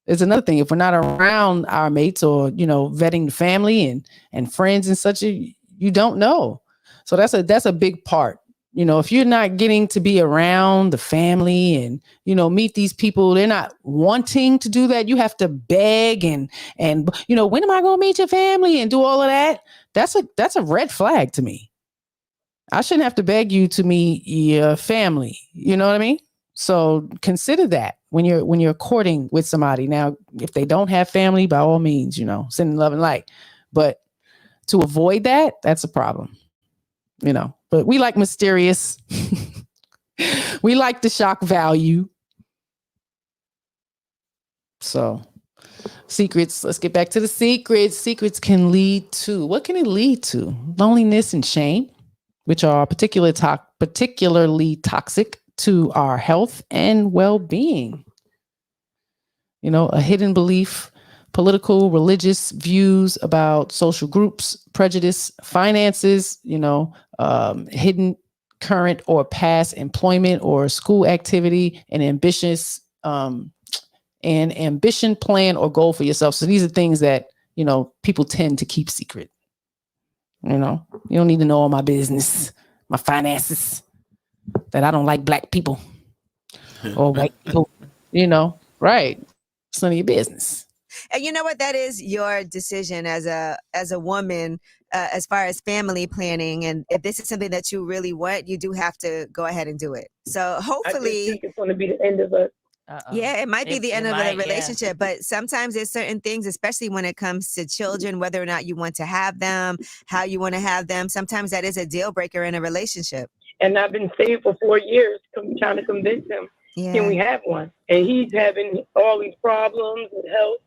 is another thing. If we're not around our mates or, you know, vetting the family and friends and such, you don't know. So that's a big part. You know, if you're not getting to be around the family and, you know, meet these people, they're not wanting to do that. You have to beg and, you know, when am I going to meet your family and do all of that? That's a red flag to me. I shouldn't have to beg you to meet your family. You know what I mean? So consider that when you're courting with somebody. Now, if they don't have family, by all means, you know, send love and light. But to avoid that, that's a problem. You know, but we like mysterious. We like the shock value. So secrets, let's get back to the secrets. Secrets can lead to, what can it lead to? Loneliness and shame, which are particularly toxic to our health and well-being. You know, a hidden belief, political, religious views about social groups, prejudice, finances, you know, hidden current or past employment or school activity, and ambition, plan, or goal for yourself. So these are things that, you know, people tend to keep secret. You know, you don't need to know all my business, my finances, that I don't like black people or white people, you know, right. It's none of your business. And you know what? That is your decision as a woman, as far as family planning. And if this is something that you really want, you do have to go ahead and do it. So hopefully, I think it's going to be the end of it. yeah, it might be the end of the relationship, but sometimes there's certain things, especially when it comes to children, whether or not you want to have them, how you want to have them. Sometimes that is a deal breaker in a relationship. And I've been saying for 4 years, trying to convince him, can we have one? And he's having all these problems with health,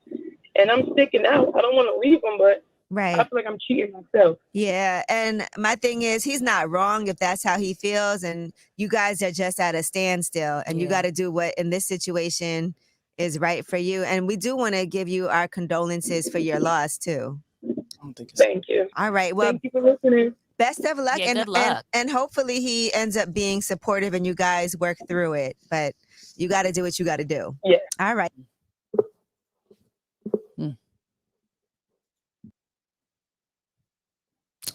and I'm sticking out. I don't want to leave him, but I feel like I'm cheating myself. Yeah, and my thing is, he's not wrong if that's how he feels, and you guys are just at a standstill, and you got to do what in this situation is right for you. And we do want to give you our condolences for your loss too. Thank you. All right. Well, thank you for listening. Best of luck, Yeah, good luck. And hopefully he ends up being supportive and you guys work through it. But you got to do what you got to do. Yeah. All right.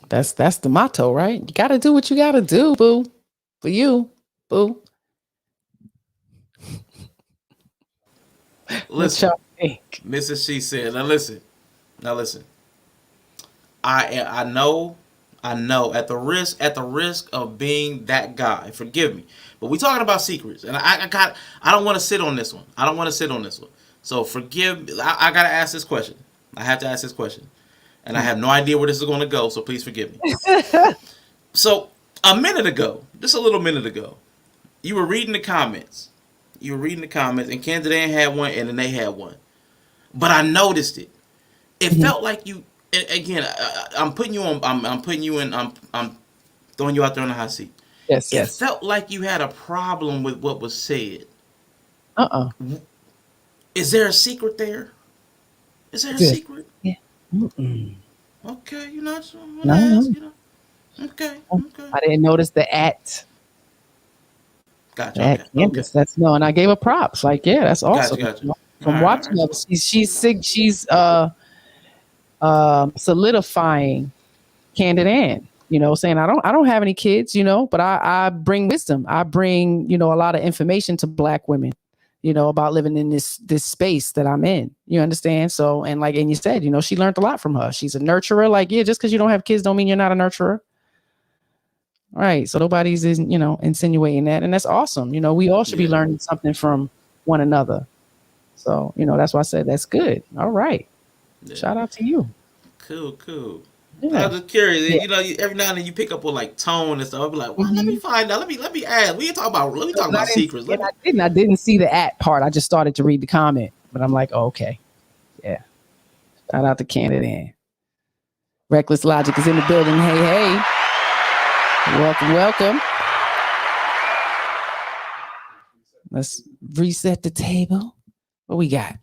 That's the motto, right? You got to do what you got to do, boo. For you, boo. Listen, Mrs.SheSaid. Now listen. I know. At the risk of being that guy, forgive me, but we talking about secrets, and I don't want to sit on this one. So forgive. I gotta ask this question. I have to ask this question, and I have no idea where this is going to go. So please forgive me. So just a little minute ago, you were reading the comments. And Candidate had one, and then they had one, but I noticed it. It felt like you. Again, I'm putting you on. I'm putting you in. I'm throwing you out there on the hot seat. Yes. It felt like you had a problem with what was said. Is there a secret there? Is there a secret? Yeah. Okay, you're not. No. Okay. I didn't notice the at. Gotcha. At Candace. That's no, and I gave her props. Like, yeah, that's awesome. Gotcha. From watching her, she's solidifying Candid Ann. saying I don't have any kids, but I bring wisdom. I bring, a lot of information to Black women, about living in this space that I'm in. You understand? So, and you said, she learned a lot from her. She's a nurturer. Just because you don't have kids don't mean you're not a nurturer. Right. So nobody's insinuating that. And that's awesome. We all should be learning something from one another. So, that's why I said that's good. All right. Yeah. Shout out to you. Cool. Yeah. I'm just curious. Every now and then you pick up on tone and stuff. I'll be like, well, let me find out. Let me ask. We talk about secrets. I didn't see the at part. I just started to read the comment, but I'm like, oh, okay. Yeah. Shout out to Canada. Reckless Logic is in the building. Hey. Welcome. Let's reset the table. What we got?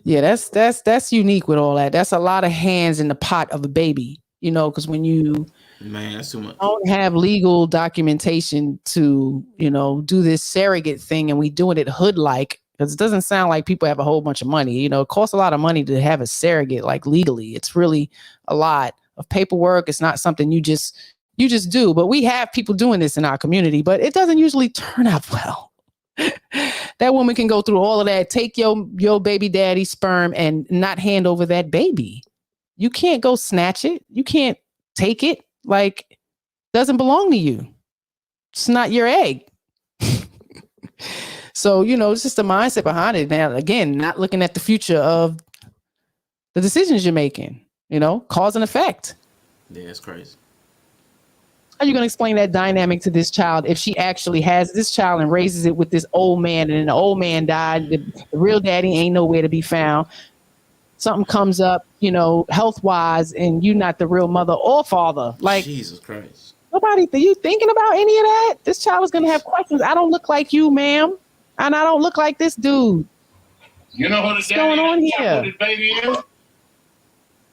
Yeah, that's unique with all that. That's a lot of hands in the pot of a baby, because when you that's too much. Don't have legal documentation to, do this surrogate thing, and we doing it hood-like, because it doesn't sound like people have a whole bunch of money. It costs a lot of money to have a surrogate, legally. It's really a lot of paperwork. It's not something you just do. But we have people doing this in our community, but it doesn't usually turn out well. That woman can go through all of that, take your baby daddy's sperm and not hand over that baby. You can't go snatch it. You can't take it. Doesn't belong to you. It's not your egg. So, it's just the mindset behind it. Now, again, not looking at the future of the decisions you're making, cause and effect. Yeah, it's crazy. How are you going to explain that dynamic to this child if she actually has this child and raises it with this old man, and then the old man died, the real daddy ain't nowhere to be found, something comes up, health-wise, and you're not the real mother or father? Jesus Christ. Nobody, are you thinking about any of that? This child is going to have questions. I don't look like you, ma'am, and I don't look like this dude. You know who What's going on here? This baby is?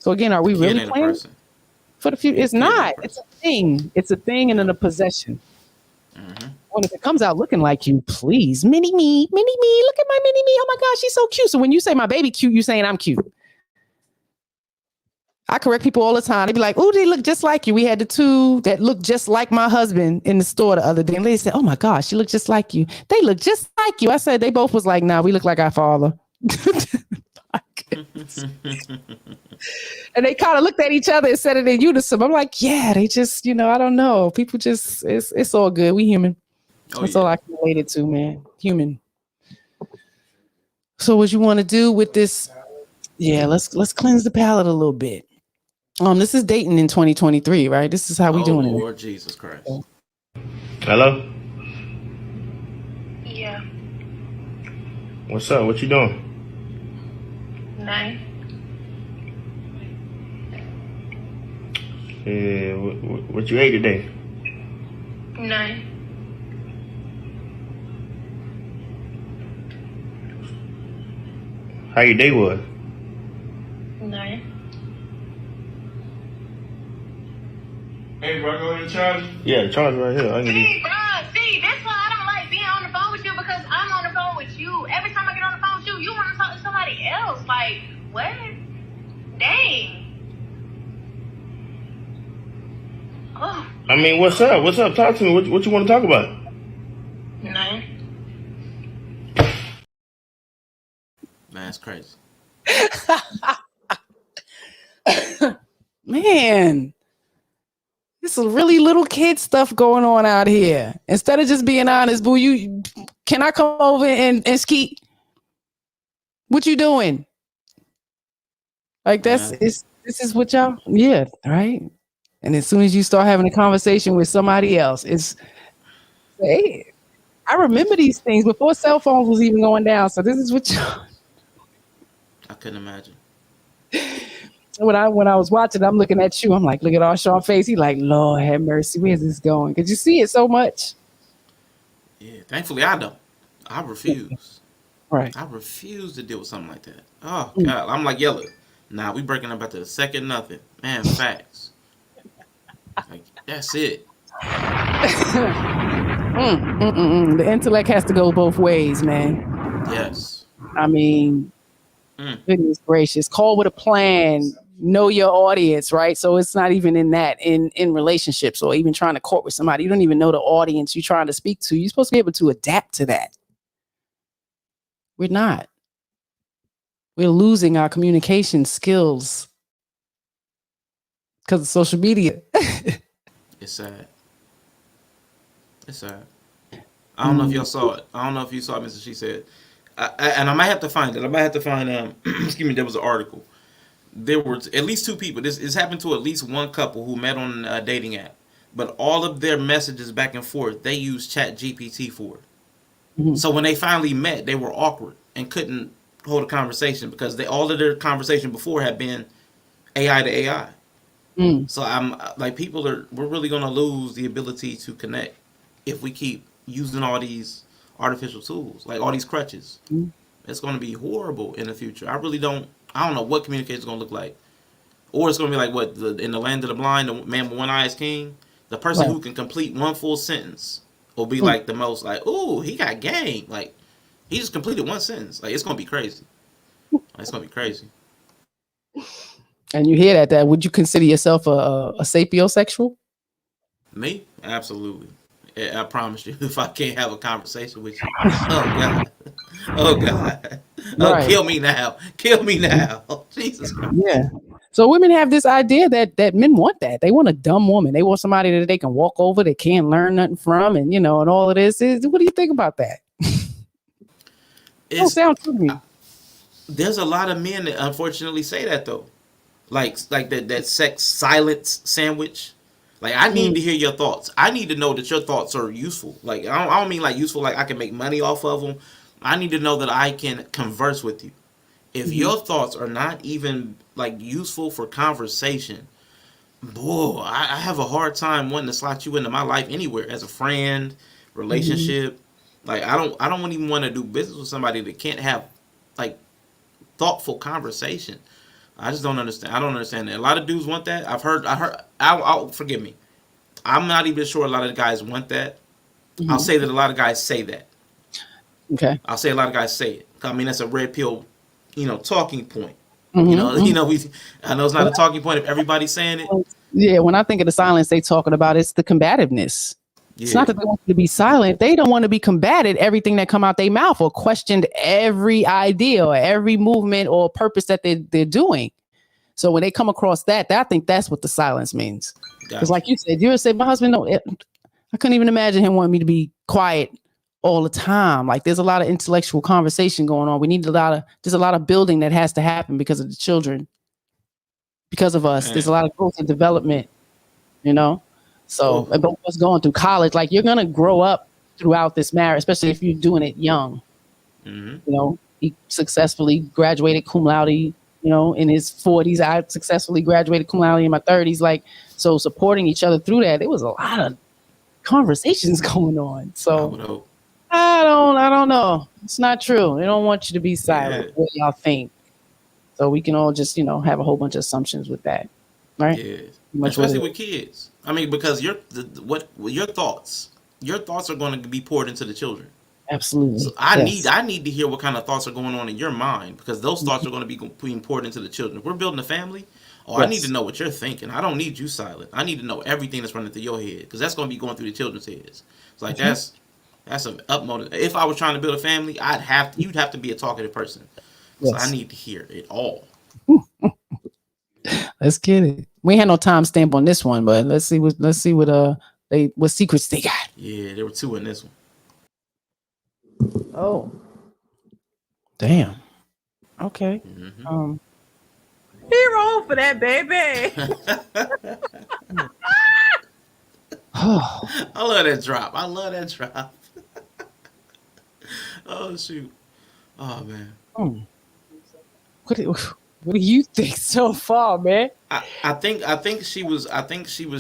So again, are we really playing for the future? It's not. It's a thing. It's a thing and then a possession. Mm-hmm. When if it comes out looking like you, please, mini me, look at my mini me. Oh my gosh, she's so cute. So when you say my baby cute, you saying I'm cute. I correct people all the time. They be like, oh, they look just like you. We had the two that looked just like my husband in the store the other day. And they said, oh my gosh, she looked just like you. They look just like you. I said, they both was like, nah, we look like our father. And they kind of looked at each other and said it in unison. I'm like, yeah, they just, I don't know. People just, it's all good. We human. That's all I can relate it to, man. Human. So what you want to do with this? Yeah, let's cleanse the palate a little bit. This is dating in 2023, right? This is how we doing it. Lord Jesus Christ. Hello? Yeah. What's up? What you doing? Nice. Yeah, what you ate today? Nice. How your day was? Nice. Hey, bro, go ahead and charge. Yeah, the charge right here. See, bro, that's why I don't like being on the phone with you, because I'm on the phone with you. Every time I get on the phone with you, you want to talk to somebody else. Like, what? Dang. Oh. I mean, what's up? What's up? Talk to me. What you want to talk about? Nice. Man, it's crazy. Man, this is really little kid stuff going on out here. Instead of just being honest, boo, can I come over and skeet? What you doing? This is what y'all, yeah, right? And as soon as you start having a conversation with somebody else, hey, I remember these things before cell phones was even going down. So this is what y'all. I couldn't imagine. When I was watching, I'm looking at you. I'm like, look at our Sean's face. He like, Lord have mercy. Where's this going? Because you see it so much. Yeah, thankfully I don't. I refuse. Right. I refuse to deal with something like that. Oh God, I'm like Yellow. Nah, we breaking up after the second nothing. Man, facts. Like that's it. The intellect has to go both ways, man. Yes. I mean, goodness gracious. Call with a plan. know your audience, right? So it's not even in that in relationships or even trying to court with somebody. You don't even know the audience you're trying to speak to. You're supposed to be able to adapt to that. We're not. We're losing our communication skills because of social media. It's sad. It's sad. I don't know if y'all saw it. I don't know if you saw it, Mrs.SheSaid. And I might have to find it. I might have to find excuse me, there was an article. There were at least two people. This happened to at least one couple who met on a dating app. But all of their messages back and forth, they used Chat GPT for it. Mm-hmm. So when they finally met, they were awkward and couldn't hold a conversation because all of their conversation before had been AI to AI. So I'm like, we're really gonna lose the ability to connect if we keep using all these artificial tools, like all these crutches. It's gonna be horrible in the future. I don't know what communication is gonna look like, or it's gonna be like in the land of the blind, the man with one eye is king. The person who can complete one full sentence will be like the most like, ooh, he got game. Like he just completed one sentence. Like it's gonna be crazy. It's gonna be crazy. And you hear that would you consider yourself a sapiosexual? Me? Absolutely. I promise you, if I can't have a conversation with you, oh God. Oh God. Oh, right. Kill me now. Kill me now. Jesus Christ. Yeah. So women have this idea that men want that. They want a dumb woman. They want somebody that they can walk over, they can't learn nothing from, and and all of this. What do you think about that? Don't sound true to me. There's a lot of men that unfortunately say that though. Like that sex silence sandwich. Like I need to hear your thoughts. I need to know that your thoughts are useful. Like I don't mean like useful like I can make money off of them. I need to know that I can converse with you. If your thoughts are not even like useful for conversation, boy, I have a hard time wanting to slot you into my life anywhere as a friend, relationship. Like I don't even want to do business with somebody that can't have like thoughtful conversation. I just don't understand. I don't understand that. A lot of dudes want that. I'll forgive me. I'm not even sure a lot of guys want that. I'll say that a lot of guys say that. Okay. I'll say a lot of guys say it. I mean, that's a red pill, talking point. I know it's not a talking point if everybody's saying it. Yeah, when I think of the silence they talking about, it's the combativeness. Yeah. It's not that they want you to be silent. They don't want to be combated everything that come out their mouth or questioned every idea or every movement or purpose that they're doing. So when they come across that, I think that's what the silence means. Because like you said, my husband, I couldn't even imagine him wanting me to be quiet all the time. Like there's a lot of intellectual conversation going on. There's a lot of building that has to happen because of the children, because of us. There's a lot of growth and development, So both of us going through college, like you're gonna grow up throughout this marriage, especially if you're doing it young. He successfully graduated cum laude, in his 40s. I successfully graduated cum laude in my 30s. Like, so supporting each other through that, there was a lot of conversations going on. So I don't know. It's not true. They don't want you to be silent. What y'all think? So we can all just, have a whole bunch of assumptions with that, right? Yeah, especially with kids. I mean, because your thoughts are going to be poured into the children. Absolutely. So I need to hear what kind of thoughts are going on in your mind because those thoughts are going to be being poured into the children. If we're building a family, I need to know what you're thinking. I don't need you silent. I need to know everything that's running through your head because that's going to be going through the children's heads. It's like that's an utmost. If I was trying to build a family, you'd have to be a talkative person. So I need to hear it all. Let's get it. We ain't had no time stamp on this one, but let's see what secrets they got. Yeah, there were 2 in this one. Oh, damn. Okay. Hero for that baby. I love that drop. Oh shoot. Oh man. What do you think so far, man? I think she was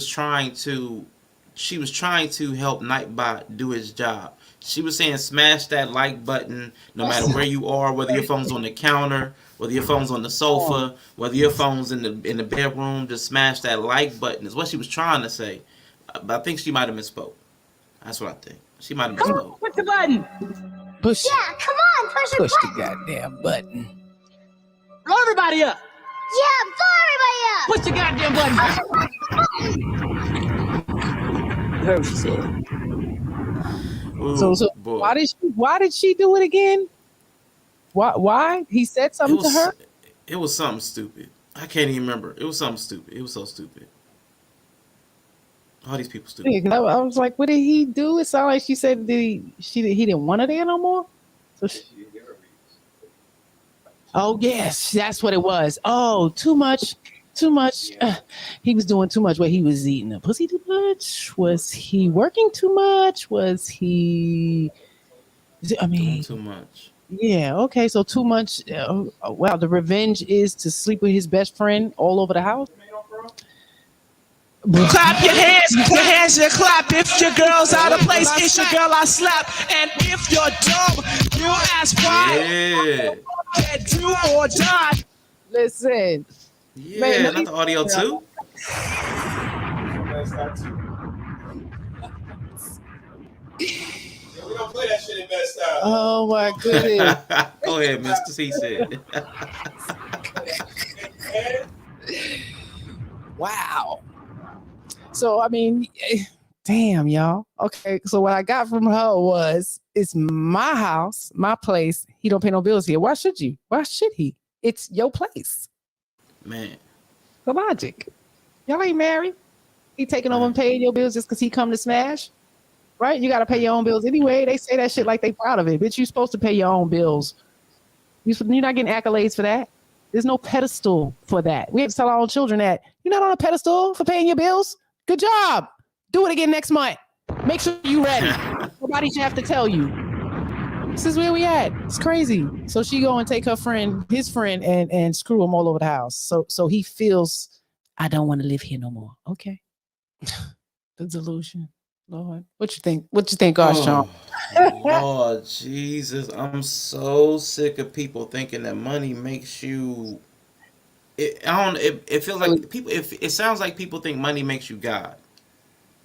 trying to help Nightbot do his job. She was saying smash that like button no matter where you are, whether your phone's on the counter, whether your phone's on the sofa, whether your phone's in the bedroom, just smash that like button is what she was trying to say. But I think she might have misspoke. That's what I think. She might have misspoke. Push the button. Push. Yeah, come on, push the button. The goddamn button. Blow everybody up. Yeah, I'm sorry, Maya. Put your goddamn button. Heard what she said. Ooh, So boy. why did she do it again? Why? He said It something to was her? it was something stupid. I can't even remember. It was something stupid. It was so stupid. All these people stupid. Yeah, 'cause I was like, what did he do? It sounded like she said that he didn't want her there no more. Oh yes, that's what it was. Oh, too much. He was doing too much. What, he was eating the pussy too much? Was he working too much? Was he? I Doing mean, too much. yeah. Okay, so too much. Wow, the revenge is to sleep with his best friend all over the house. Clap your hands, you clap. If your girl's out of place, it's your girl I slap. And if you're dumb, you ask why. Yeah. Get do or die. Listen. Yeah, Man, not the audio too. We don't play that shit in best style. Oh my goodness. Go ahead, Mrs.SheSaid. Wow. So I mean, damn, y'all. Okay, so what I got from her was, it's my house, my place. He don't pay no bills here. Why should you? Why should he? It's your place. Man. The logic. Y'all ain't married. He taking over and paying your bills just because he come to smash. Right? You got to pay your own bills anyway. They say that shit like they proud of it. Bitch, you supposed to pay your own bills. You're not getting accolades for that. There's no pedestal for that. We have to tell our own children that you're not on a pedestal for paying your bills. Good job. Do it again next month. Make sure you're ready. Nobody should have to tell you. This is where we at. It's crazy. So she go and take his friend, and screw him all over the house. So he feels, I don't want to live here no more. Okay. The delusion. Lord. What you think? What you think, Sean? Lord Jesus. I'm so sick of people thinking that money makes you it feels like people it sounds like people think money makes you God.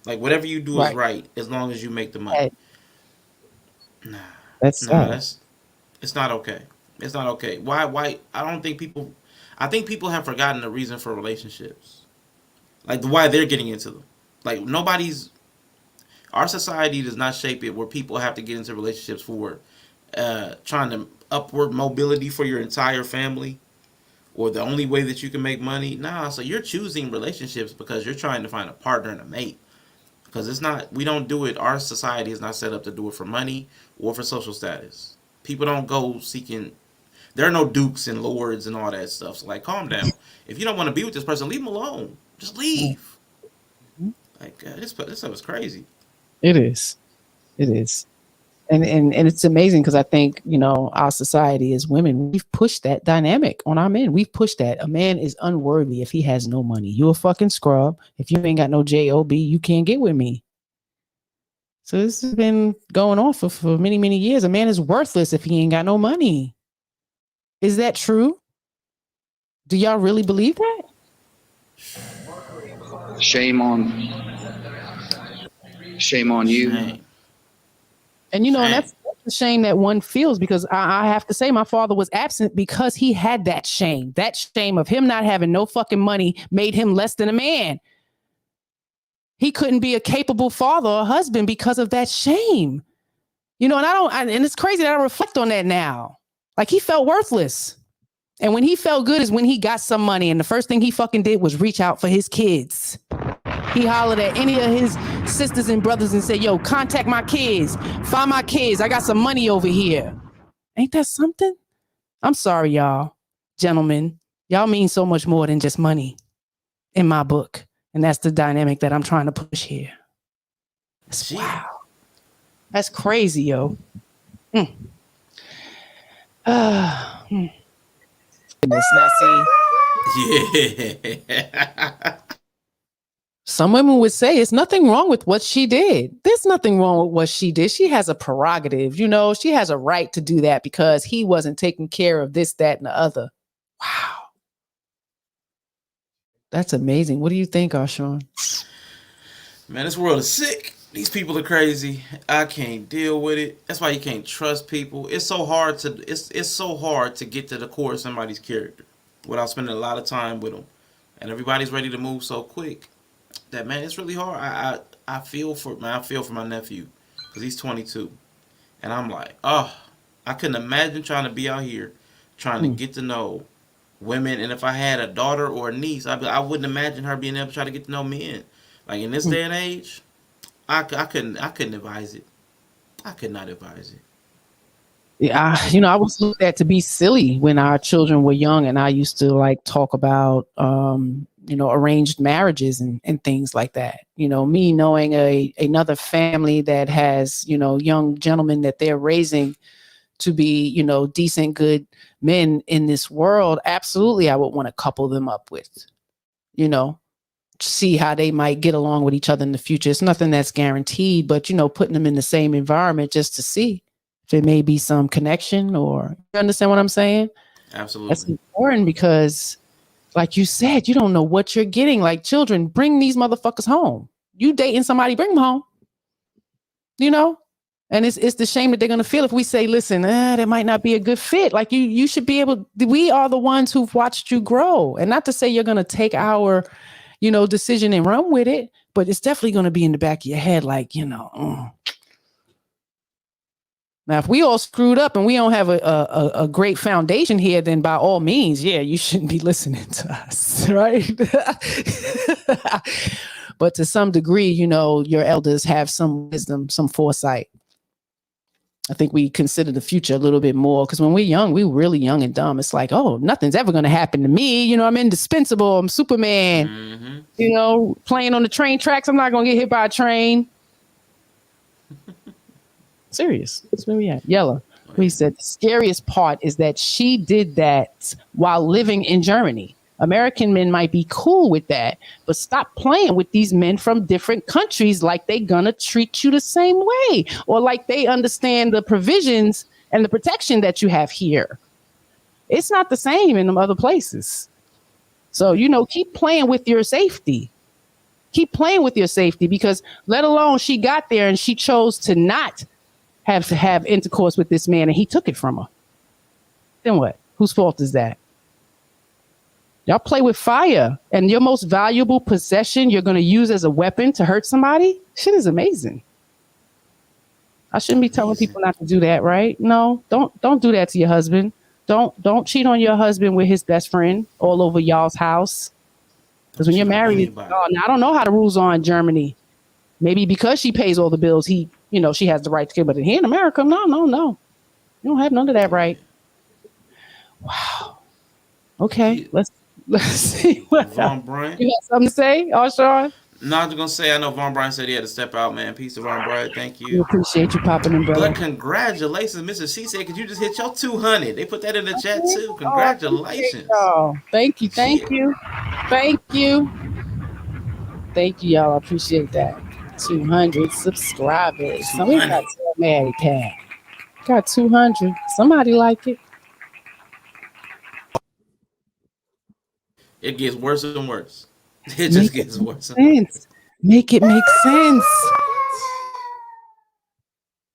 Like whatever you do is right as long as you make the money. Nah. That's It's not okay. It's not okay. Why I think people have forgotten the reason for relationships. Like why they're getting into them. Like our society does not shape it where people have to get into relationships for trying to upward mobility for your entire family or the only way that you can make money. Nah, so you're choosing relationships because you're trying to find a partner and a mate. Because we don't do it. Our society is not set up to do it for money or for social status. People don't go seeking. There are no dukes and lords and all that stuff. So, like, calm down. If you don't want to be with this person, leave them alone. Just leave. Like, this stuff is crazy. It is. And it's amazing because I think, our society as women, we've pushed that dynamic on our men. We've pushed that. A man is unworthy if he has no money. You a fucking scrub. If you ain't got no job, you can't get with me. So this has been going on for many, many years. A man is worthless if he ain't got no money. Is that true? Do y'all really believe that? Shame on you. And that's the shame that one feels, because I have to say my father was absent because he had that shame. That shame of him not having no fucking money made him less than a man. He couldn't be a capable father or husband because of that shame. And and it's crazy that I reflect on that now. Like, he felt worthless. And when he felt good is when he got some money. And the first thing he fucking did was reach out for his kids. He hollered at any of his sisters and brothers and said, yo, contact my kids. Find my kids. I got some money over here. Ain't that something? I'm sorry, y'all. Gentlemen, y'all mean so much more than just money in my book. And that's the dynamic that I'm trying to push here. Wow. That's crazy, yo. Goodness, now see. Yeah. Some women would say it's nothing wrong with what she did. There's nothing wrong with what she did. She has a prerogative, she has a right to do that because he wasn't taking care of this, that, and the other. Wow. That's amazing. What do you think, Sean? Man, this world is sick. These people are crazy. I can't deal with it. That's why you can't trust people. It's so hard to get to the core of somebody's character. without spending a lot of time with them. And everybody's ready to move so quick that, man, it's really hard. I feel for my nephew because he's 22, and I'm like, oh, I couldn't imagine trying to be out here trying to get to know women. And if I had a daughter or a niece, I wouldn't imagine her being able to try to get to know men. Like in this day and age, I couldn't advise it. I could not advise it. Yeah, I was looked at to be silly when our children were young, and I used to like talk about, arranged marriages and things like that. Me knowing another family that has, young gentlemen that they're raising to be, decent, good men in this world. Absolutely, I would want to couple them up with, see how they might get along with each other in the future. It's nothing that's guaranteed, but, putting them in the same environment just to see if there may be some connection, or you understand what I'm saying? Absolutely. That's important because, like you said, you don't know what you're getting. Like children, bring these motherfuckers home. You dating somebody, bring them home. And it's the shame that they're gonna feel if we say, listen, that might not be a good fit. Like you should be able. We are the ones who've watched you grow, and not to say you're gonna take our, decision and run with it, but it's definitely gonna be in the back of your head, like Now, if we all screwed up and we don't have a great foundation here, then by all means, yeah, you shouldn't be listening to us, right? But to some degree, your elders have some wisdom, some foresight. I think we consider the future a little bit more because when we're young, we're really young and dumb. It's like, oh, nothing's ever going to happen to me. I'm indispensable. I'm Superman. Playing on the train tracks. I'm not going to get hit by a train. Serious. That's where we at. Yella. We said the scariest part is that she did that while living in Germany. American men might be cool with that, but stop playing with these men from different countries like they gonna treat you the same way, or like they understand the provisions and the protection that you have here. It's not the same in them other places. So, keep playing with your safety. Keep playing with your safety, because let alone she got there and she chose to not have intercourse with this man and he took it from her. Then what? Whose fault is that? Y'all play with fire, and your most valuable possession you're going to use as a weapon to hurt somebody? Shit is amazing. I shouldn't be telling people not to do that, right? No, don't do that to your husband. Don't cheat on your husband with his best friend all over y'all's house. Because when you're married, now I don't know how the rules are in Germany. Maybe because she pays all the bills, she has the right to kill. But here in America, no. You don't have none of that right. Wow. Okay, let's see what Von Bryant. You got something to say, Sean? No, I'm just gonna say I know Von Bryant said he had to step out, man. Peace to Von Bryant. Thank you. We appreciate you popping in, brother. But congratulations, Mrs.SheSaid, because you just hit your 200. They put that in the chat too. Congratulations. Thank you, thank you. Thank you, y'all. I appreciate that. 200 subscribers. Somebody got so mad, Pat. Got 200. Somebody like it. It gets worse and worse. It just gets worse and worse. Make it make sense.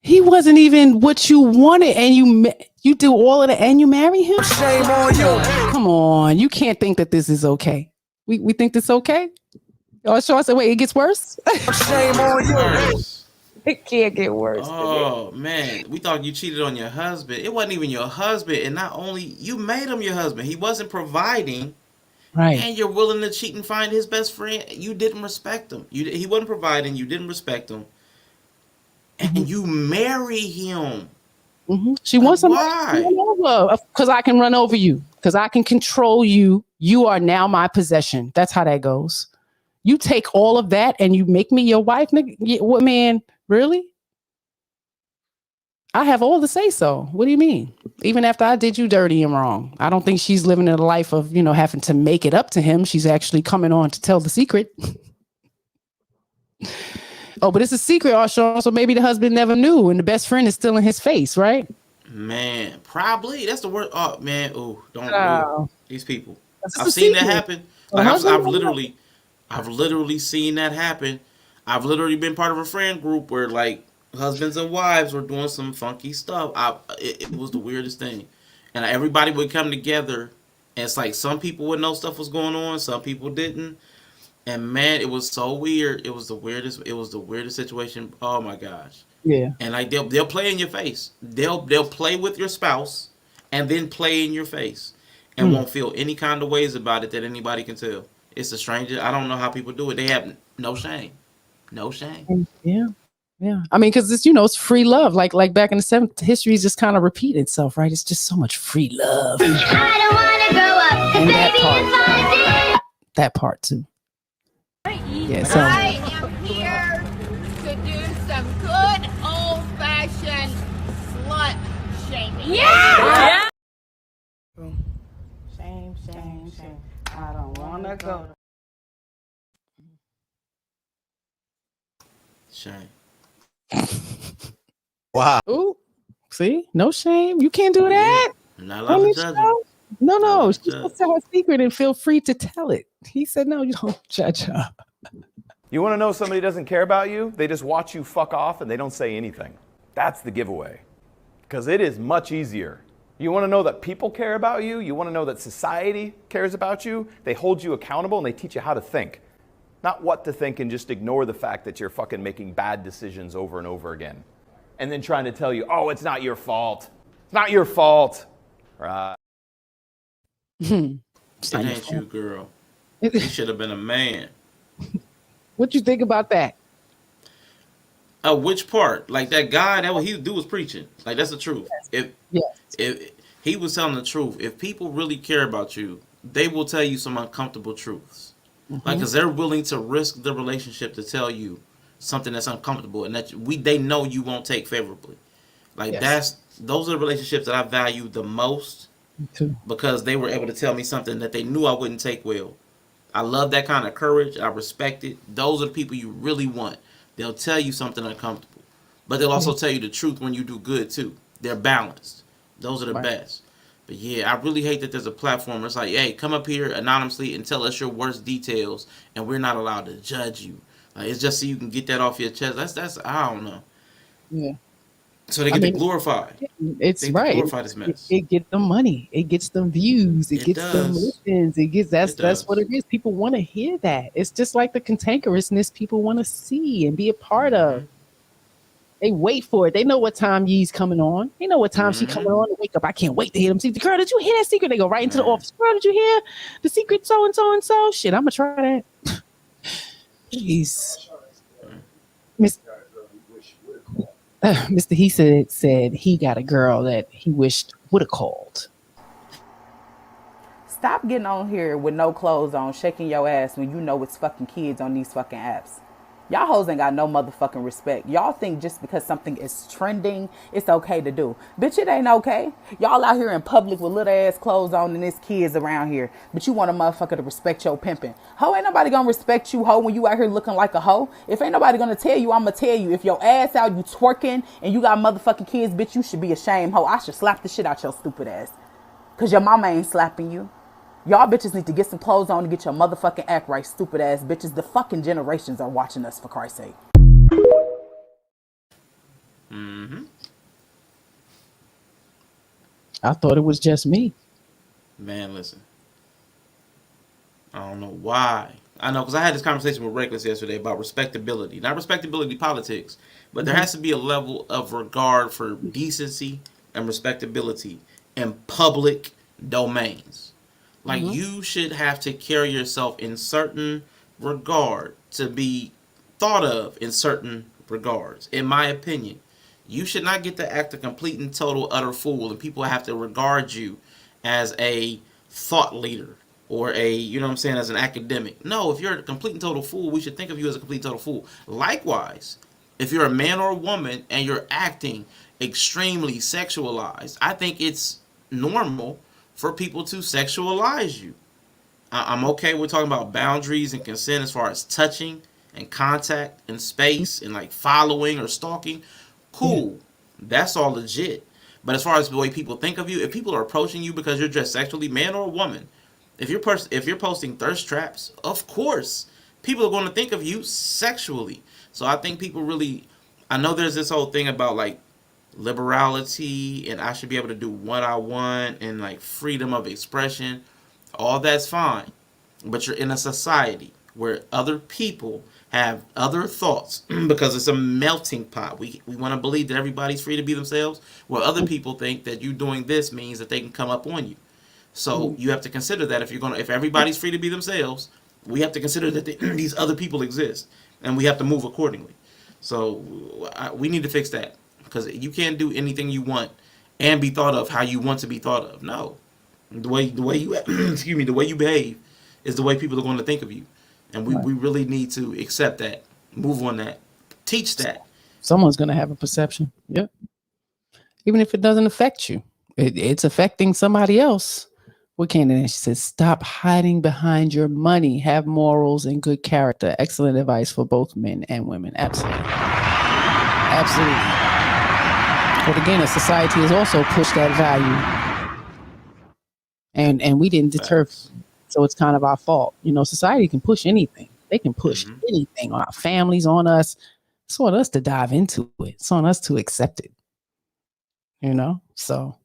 He wasn't even what you wanted, and you do all of it, and you marry him? Shame on you. Come on. You can't think that this is okay. We think this okay? Oh, sure. I said, wait, it gets worse? Shame on you. It can't get worse. Oh, man. We thought you cheated on your husband. It wasn't even your husband. And not only you made him your husband, he wasn't providing. Right. And you're willing to cheat and find his best friend. You didn't respect him. He wasn't providing. You didn't respect him. And you marry him. Mm-hmm. She wants somebody to run over. Because I can run over you. Because I can control you. You are now my possession. That's how that goes. You take all of that and you make me your wife, nigga? What, man? Really? I have all the say so. What do you mean? Even after I did you dirty and wrong. I don't think she's living a life of, having to make it up to him. She's actually coming on to tell the secret. Oh, but it's a secret, Sean. So maybe the husband never knew and the best friend is still in his face, right? Man, probably. That's the word. Oh, man. Oh, don't. These people. I've seen that happen. Like, I've literally seen that happen. I've literally been part of a friend group where, like, husbands and wives were doing some funky stuff. It was the weirdest thing. And everybody would come together And it's like some people would know stuff was going on, some people didn't. And man, it was so weird. It was the weirdest. It was the weirdest situation. Oh my gosh. Yeah. And like they'll play in your face. They'll play with your spouse, and then play in your face, and won't feel any kind of ways about it that anybody can tell. It's a stranger. I don't know how people do it. They have no shame. No shame. Yeah. Yeah. I mean, because it's, you know, it's free love. Like back in the 70s, history just kind of repeat itself, right? It's just so much free love. I don't wanna grow up. And that Baby, part. if I did. That part too. Yeah. So I am here to do some good old-fashioned slut shaming. Yeah. Shame, shame, shame. I don't wanna go. Shame. Wow. ooh, see, no shame. You can't do that. Not allowed to judge them. No. She's supposed to tell her secret and feel free to tell it. He said, no, you don't judge her. You want to know somebody doesn't care about you? They just watch you fuck off and they don't say anything. That's the giveaway. Because it is much easier. You want to know that people care about you? You want to know that society cares about you? They hold you accountable and they teach you how to think. Not what to think and just ignore the fact that you're fucking making bad decisions over and over again. And then trying to tell you, oh, it's not your fault. It's not your fault. Right. It ain't you, girl. You should have been a man. What you think about that? Which part? Like that guy, that what he do was preaching. Like that's the truth. If he was telling the truth, if people really care about you, they will tell you some uncomfortable truths. Like, cause they're willing to risk the relationship to tell you something that's uncomfortable, and that they know you won't take favorably. Like those are the relationships that I value the most. Me too. Because they were able to tell me something that they knew I wouldn't take well. I love that kind of courage. I respect it. Those are the people you really want. They'll tell you something uncomfortable, but they'll also tell you the truth when you do good too. They're balanced. Those are the best. But yeah, I really hate that there's a platform where it's like, hey, come up here anonymously and tell us your worst details, and we're not allowed to judge you. Like, it's just so you can get that off your chest. That's I don't know. Yeah. So they get to glorify. It's they right. Glorify this mess. It gets them money. It gets them views. It gets them listens. It gets that's what it is. People want to hear that. It's just like the cantankerousness people want to see and be a part of. They wait for it. They know what time Yee's coming on. They know what time she coming on. They wake up. I can't wait to hear them. See, girl, did you hear that secret? They go right into the office. Girl, did you hear the secret? So and so and so. Shit, I'm gonna try that. Jeez. Mr. He said he got a girl that he wished would have called. Stop getting on here with no clothes on, shaking your ass when you know it's fucking kids on these fucking apps. Y'all hoes ain't got no motherfucking respect. Y'all think just because something is trending, it's okay to do. Bitch, it ain't okay. Y'all out here in public with little ass clothes on and there's kids around here. But you want a motherfucker to respect your pimping. Ho, ain't nobody gonna respect you, ho, when you out here looking like a hoe. If ain't nobody gonna tell you, I'ma tell you. If your ass out, you twerking, and you got motherfucking kids, bitch, you should be ashamed, ho. I should slap the shit out your stupid ass. Cause your mama ain't slapping you. Y'all bitches need to get some clothes on to get your motherfucking act right, stupid ass bitches. The fucking generations are watching us, for Christ's sake. I thought it was just me. Man, listen. I don't know why. I know, because I had this conversation with Reckless yesterday about respectability. Not respectability politics, but there has to be a level of regard for decency and respectability in public domains. Like, you should have to carry yourself in certain regard to be thought of in certain regards. In my opinion, you should not get to act a complete and total utter fool, and people have to regard you as a thought leader or a, you know what I'm saying, as an academic. No, if you're a complete and total fool, we should think of you as a complete and total fool. Likewise, if you're a man or a woman and you're acting extremely sexualized, I think it's normal for people to sexualize you. I'm okay with talking about boundaries and consent as far as touching and contact and space and like following or stalking. Cool. That's all legit. But as far as the way people think of you, if people are approaching you because you're dressed sexually, man or woman, if you're posting thirst traps, of course, people are going to think of you sexually. So I think people really, I know there's this whole thing about like liberality and I should be able to do what I want and like freedom of expression. All that's fine. But you're in a society where other people have other thoughts because it's a melting pot. We want to believe that everybody's free to be themselves, where other people think that you doing this means that they can come up on you. So you have to consider that if everybody's free to be themselves, we have to consider that these other people exist, and we have to move accordingly. So we need to fix that, because you can't do anything you want and be thought of how you want to be thought of. No, the way you excuse me, the way you behave is the way people are going to think of you, and we really need to accept that, move on that, teach that. Someone's going to have a perception. Yep. Even if it doesn't affect you, it's affecting somebody else. What Candace, she says, stop hiding behind your money. Have morals and good character. Excellent advice for both men and women. Absolutely. Absolutely. But again, a society has also pushed that value. And we didn't deter. So it's kind of our fault. You know, society can push anything. They can push anything on our families, on us. It's on us to dive into it. It's on us to accept it. You know? So,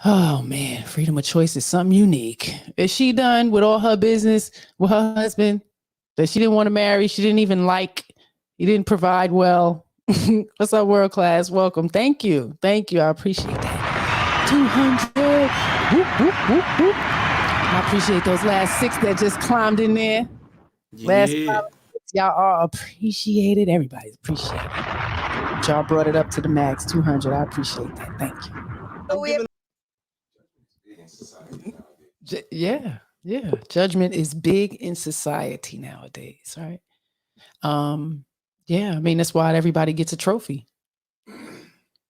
oh man, freedom of choice is something unique. Is she done with all her business with her husband that she didn't want to marry? She didn't even like. He didn't provide well. What's up, world class? Welcome. Thank you. Thank you. I appreciate that. 200. Whoop, whoop, whoop, whoop. I appreciate those last 6 that just climbed in there. Last 5, y'all are appreciated. Everybody's appreciated. Y'all brought it up to the max. 200. I appreciate that. Thank you. Yeah. Judgment is big in society nowadays, right? Yeah, I mean, that's why everybody gets a trophy.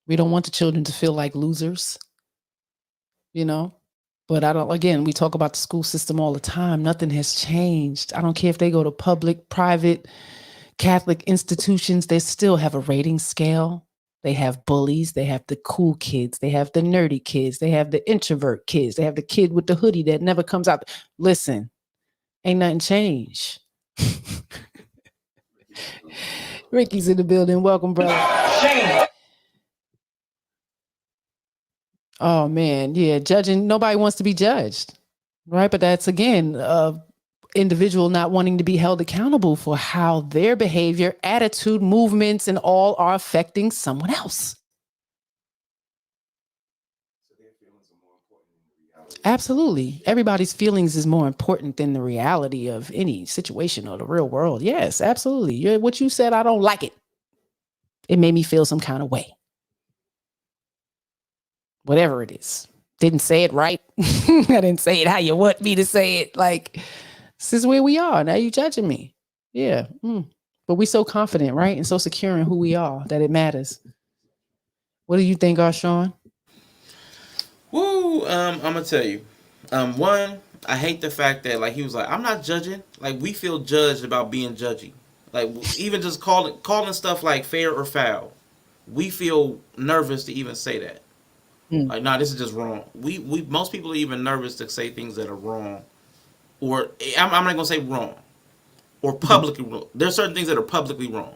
We don't want the children to feel like losers, you know? But again, we talk about the school system all the time. Nothing has changed. I don't care if they go to public, private, Catholic institutions, they still have a rating scale. They have bullies. They have the cool kids. They have the nerdy kids. They have the introvert kids. They have the kid with the hoodie that never comes out. Listen, ain't nothing changed. Ricky's in the building. Welcome, brother. Oh, man. Yeah, judging. Nobody wants to be judged, right? But that's, again, individual not wanting to be held accountable for how their behavior, attitude, movements, and all are affecting someone else. Absolutely. Everybody's feelings is more important than the reality of any situation or the real world. Yes, absolutely. What you said, I don't like it. It made me feel some kind of way. Whatever it is. Didn't say it right. I didn't say it how you want me to say it. Like, this is where we are. Now you judging me. Yeah. But we're so confident, right? And so secure in who we are that it matters. What do you think, Arshawn? Woo, I'm gonna tell you. One, I hate the fact that like he was like, I'm not judging. Like we feel judged about being judgy. Like even just calling stuff like fair or foul. We feel nervous to even say that. Like, nah, this is just wrong. We most people are even nervous to say things that are wrong. Or I'm not gonna say wrong. Or publicly wrong. There's certain things that are publicly wrong.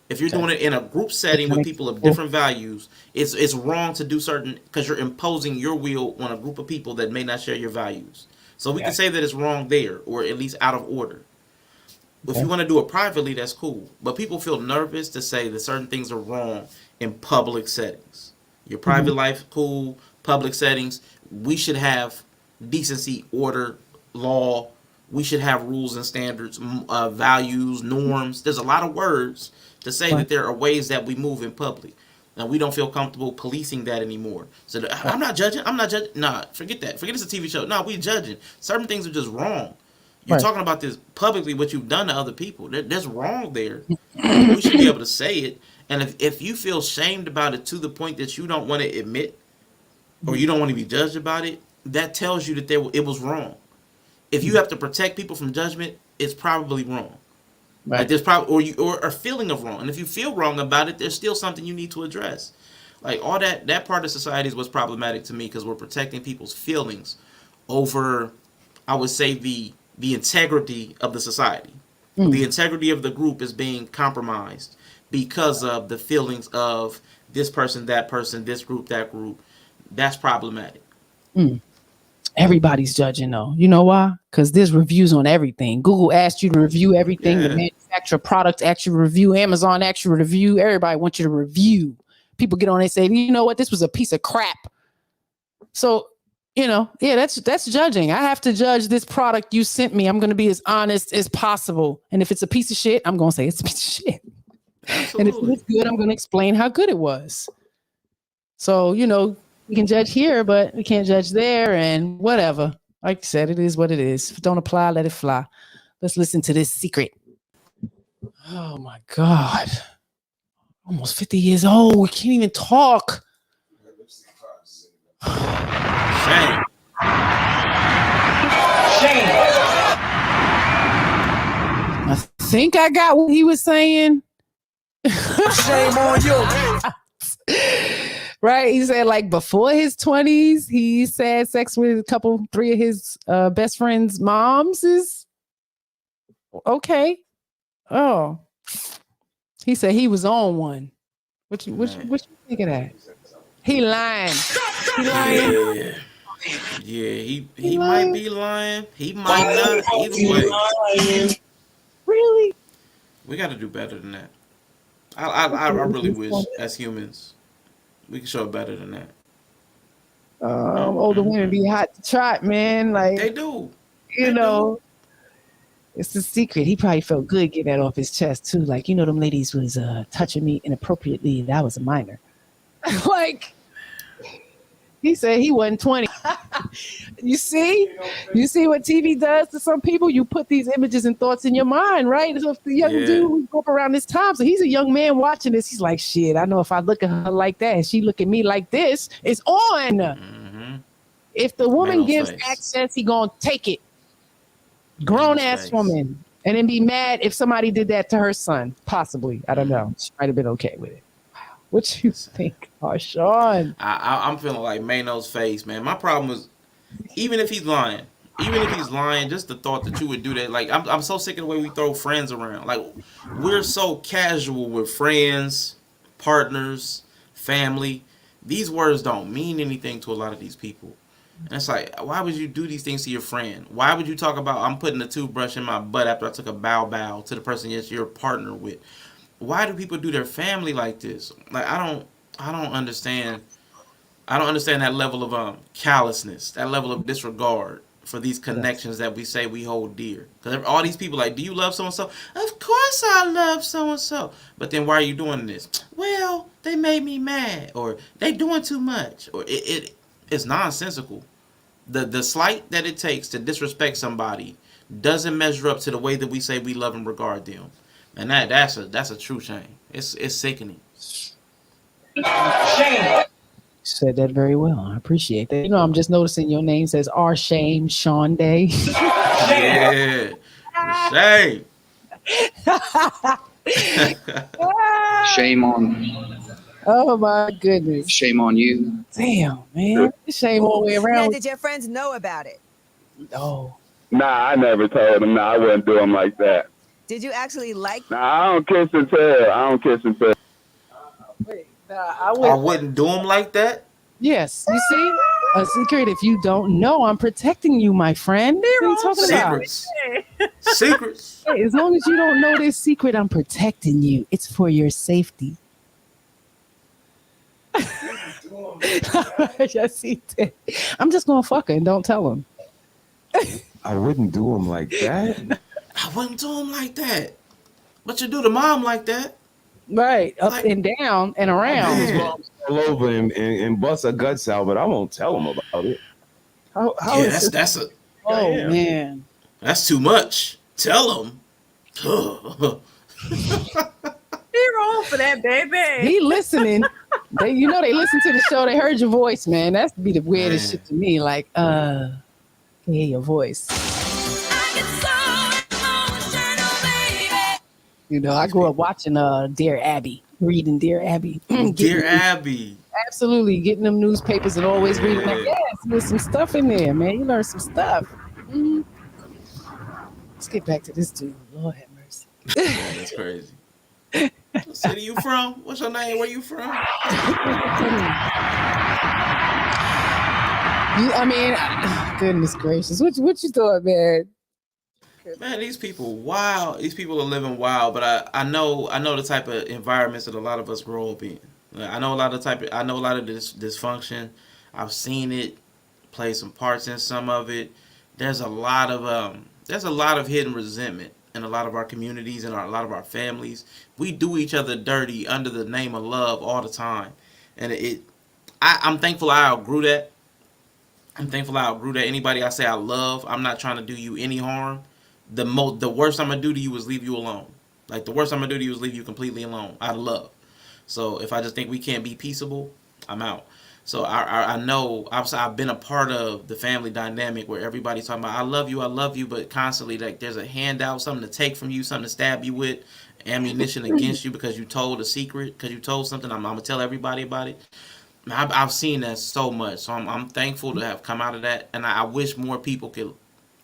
If you're doing it in a group setting with people of different values, it's wrong to do certain, because you're imposing your will on a group of people that may not share your values. So we can say that it's wrong there, or at least out of order. If you want to do it privately, that's cool. But people feel nervous to say that certain things are wrong in public settings. Your private life, cool. Public settings, we should have decency, order, law. We should have rules and standards, values, norms. There's a lot of words to say that there are ways that we move in public. And we don't feel comfortable policing that anymore. So I'm not judging. Nah, forget that. Forget it's a TV show. No, we judging. Certain things are just wrong. You're talking about this publicly, what you've done to other people. There's wrong there. We should be able to say it. And if you feel shamed about it to the point that you don't want to admit, or you don't want to be judged about it, that tells you that it was wrong. If you have to protect people from judgment, it's probably wrong. Right. Like there's probably or a feeling of wrong. And if you feel wrong about it, there's still something you need to address. Like all that part of society is what's problematic to me, because we're protecting people's feelings over, I would say, the integrity of the society. The integrity of the group is being compromised because of the feelings of this person, that person, this group, that group. That's problematic. Everybody's judging though. You know why? Because there's reviews on everything. Google asked you to review everything. The manufacturer product asked you to review. Amazon asked you to review. Everybody wants you to review. People get on and say, you know what? This was a piece of crap. So, that's judging. I have to judge this product you sent me. I'm going to be as honest as possible. And if it's a piece of shit, I'm going to say it's a piece of shit. Absolutely. And if it's good, I'm going to explain how good it was. So, we can judge here, but we can't judge there and whatever. Like I said, it is what it is. If it don't apply, let it fly. Let's listen to this secret. Oh my God. Almost 50 years old. We can't even talk. Shame. I think I got what he was saying. Shame on you. Right? He said like before his 20s, he had sex with three of his best friends' moms is okay. Oh. He said he was on one. What you think of that? He lying. Yeah, he might be lying. He might not. Either way. Really? We got to do better than that. I really wish, as humans, we could show better than that. Older women be hot to trot, man. Like they do. It's a secret. He probably felt good getting that off his chest too. Like, them ladies was touching me inappropriately. That was a minor. Like, he said he wasn't 20. You see what TV does to some people? You put these images and thoughts in your mind, right? So if the young dude who grew up around this time, so he's a young man watching this, he's like, shit, I know if I look at her like that and she look at me like this, it's on. Mm-hmm. If the woman gives access, he gonna take it. Grown ass woman. And then be mad if somebody did that to her son. Possibly. I don't know. She might have been okay with it. What you think, Sean? I'm feeling like Mano's face, man. My problem is, even if he's lying, just the thought that you would do that. Like, I'm so sick of the way we throw friends around. Like, we're so casual with friends, partners, family. These words don't mean anything to a lot of these people. And it's like, why would you do these things to your friend? Why would you talk about, I'm putting a toothbrush in my butt after I took a bow to the person that you're a partner with? Why do people do their family like this? Like, I don't understand. I don't understand that level of callousness, that level of disregard for these connections that we say we hold dear. Because all these people like, do you love so-and-so? Of course I love so-and-so. But then why are you doing this? Well, they made me mad. Or they doing too much. Or it's nonsensical. The slight that it takes to disrespect somebody doesn't measure up to the way that we say we love and regard them. And that's a true shame. It's sickening. Shame. Said that very well. I appreciate that. I'm just noticing your name says R Shame Sean Day. Yeah. Shame. Shame on. Oh my goodness. Shame on you. Damn, man. Shame all the way around. Now, did your friends know about it? No. Nah, I never told them. Nah, I wouldn't do them like that. Did you actually like? Nah, I don't kiss and tell. Wait, I wouldn't do them like that? Yes. You see? A secret. If you don't know, I'm protecting you, my friend. What are you talking Secrets. About? Secrets. Hey, as long as you don't know this secret, I'm protecting you. It's for your safety. Yes, he did. I'm just going to fuck her and don't tell him. I wouldn't do him like that. I wouldn't do him like that. But you do the mom like that. Right. Up and down and around. All over and bust her guts out, but I won't tell him about it. That's a. Oh, man. That's too much. Tell him. He wrong for that, baby. He listening. They listen to the show. They heard your voice, man. That's be the weirdest shit to me. Like, can hear your voice. I grew up watching Dear Abby, reading Dear Abby. Dear Abby. Absolutely. Getting them newspapers and always reading. Like, yes, there's some stuff in there, man. You learn some stuff. Mm-hmm. Let's get back to this dude. Lord have mercy. That's crazy. What city you from? What's your name? Where you from? I mean, goodness gracious, what you thought, man? Man, these people wild. These people are living wild. But I know the type of environments that a lot of us grow up in. Like, I know a lot of this dysfunction. I've seen it, play some parts in some of it. There's a lot of hidden resentment in a lot of our communities and a lot of our families. We do each other dirty under the name of love all the time, and I'm thankful I outgrew that. I'm thankful I outgrew that. Anybody I say I love, I'm not trying to do you any harm. The worst I'm gonna do to you is leave you alone. Like the worst I'm gonna do to you is leave you completely alone out of love. So if I just think we can't be peaceable, I'm out. So I know I've been a part of the family dynamic where everybody's talking about I love you, but constantly like there's a handout, something to take from you, something to stab you with, ammunition against you because you told a secret, because you told something. I'm gonna tell everybody about it. I've seen that so much, so I'm thankful to have come out of that, and I wish more people could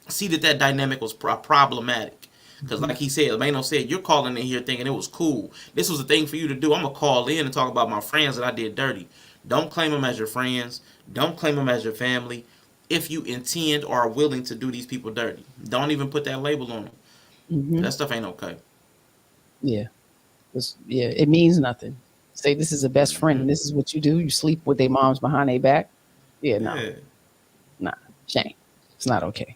see that dynamic was problematic. Because like he said, Mano said, you're calling in here thinking it was cool. This was a thing for you to do. I'm going to call in and talk about my friends that I did dirty. Don't claim them as your friends. Don't claim them as your family. If you intend or are willing to do these people dirty, don't even put that label on them. Mm-hmm. That stuff ain't okay. Yeah. It means nothing. Say this is a best friend and this is what you do. You sleep with their moms behind their back. Yeah, no. Yeah. Nah, shame. It's not okay.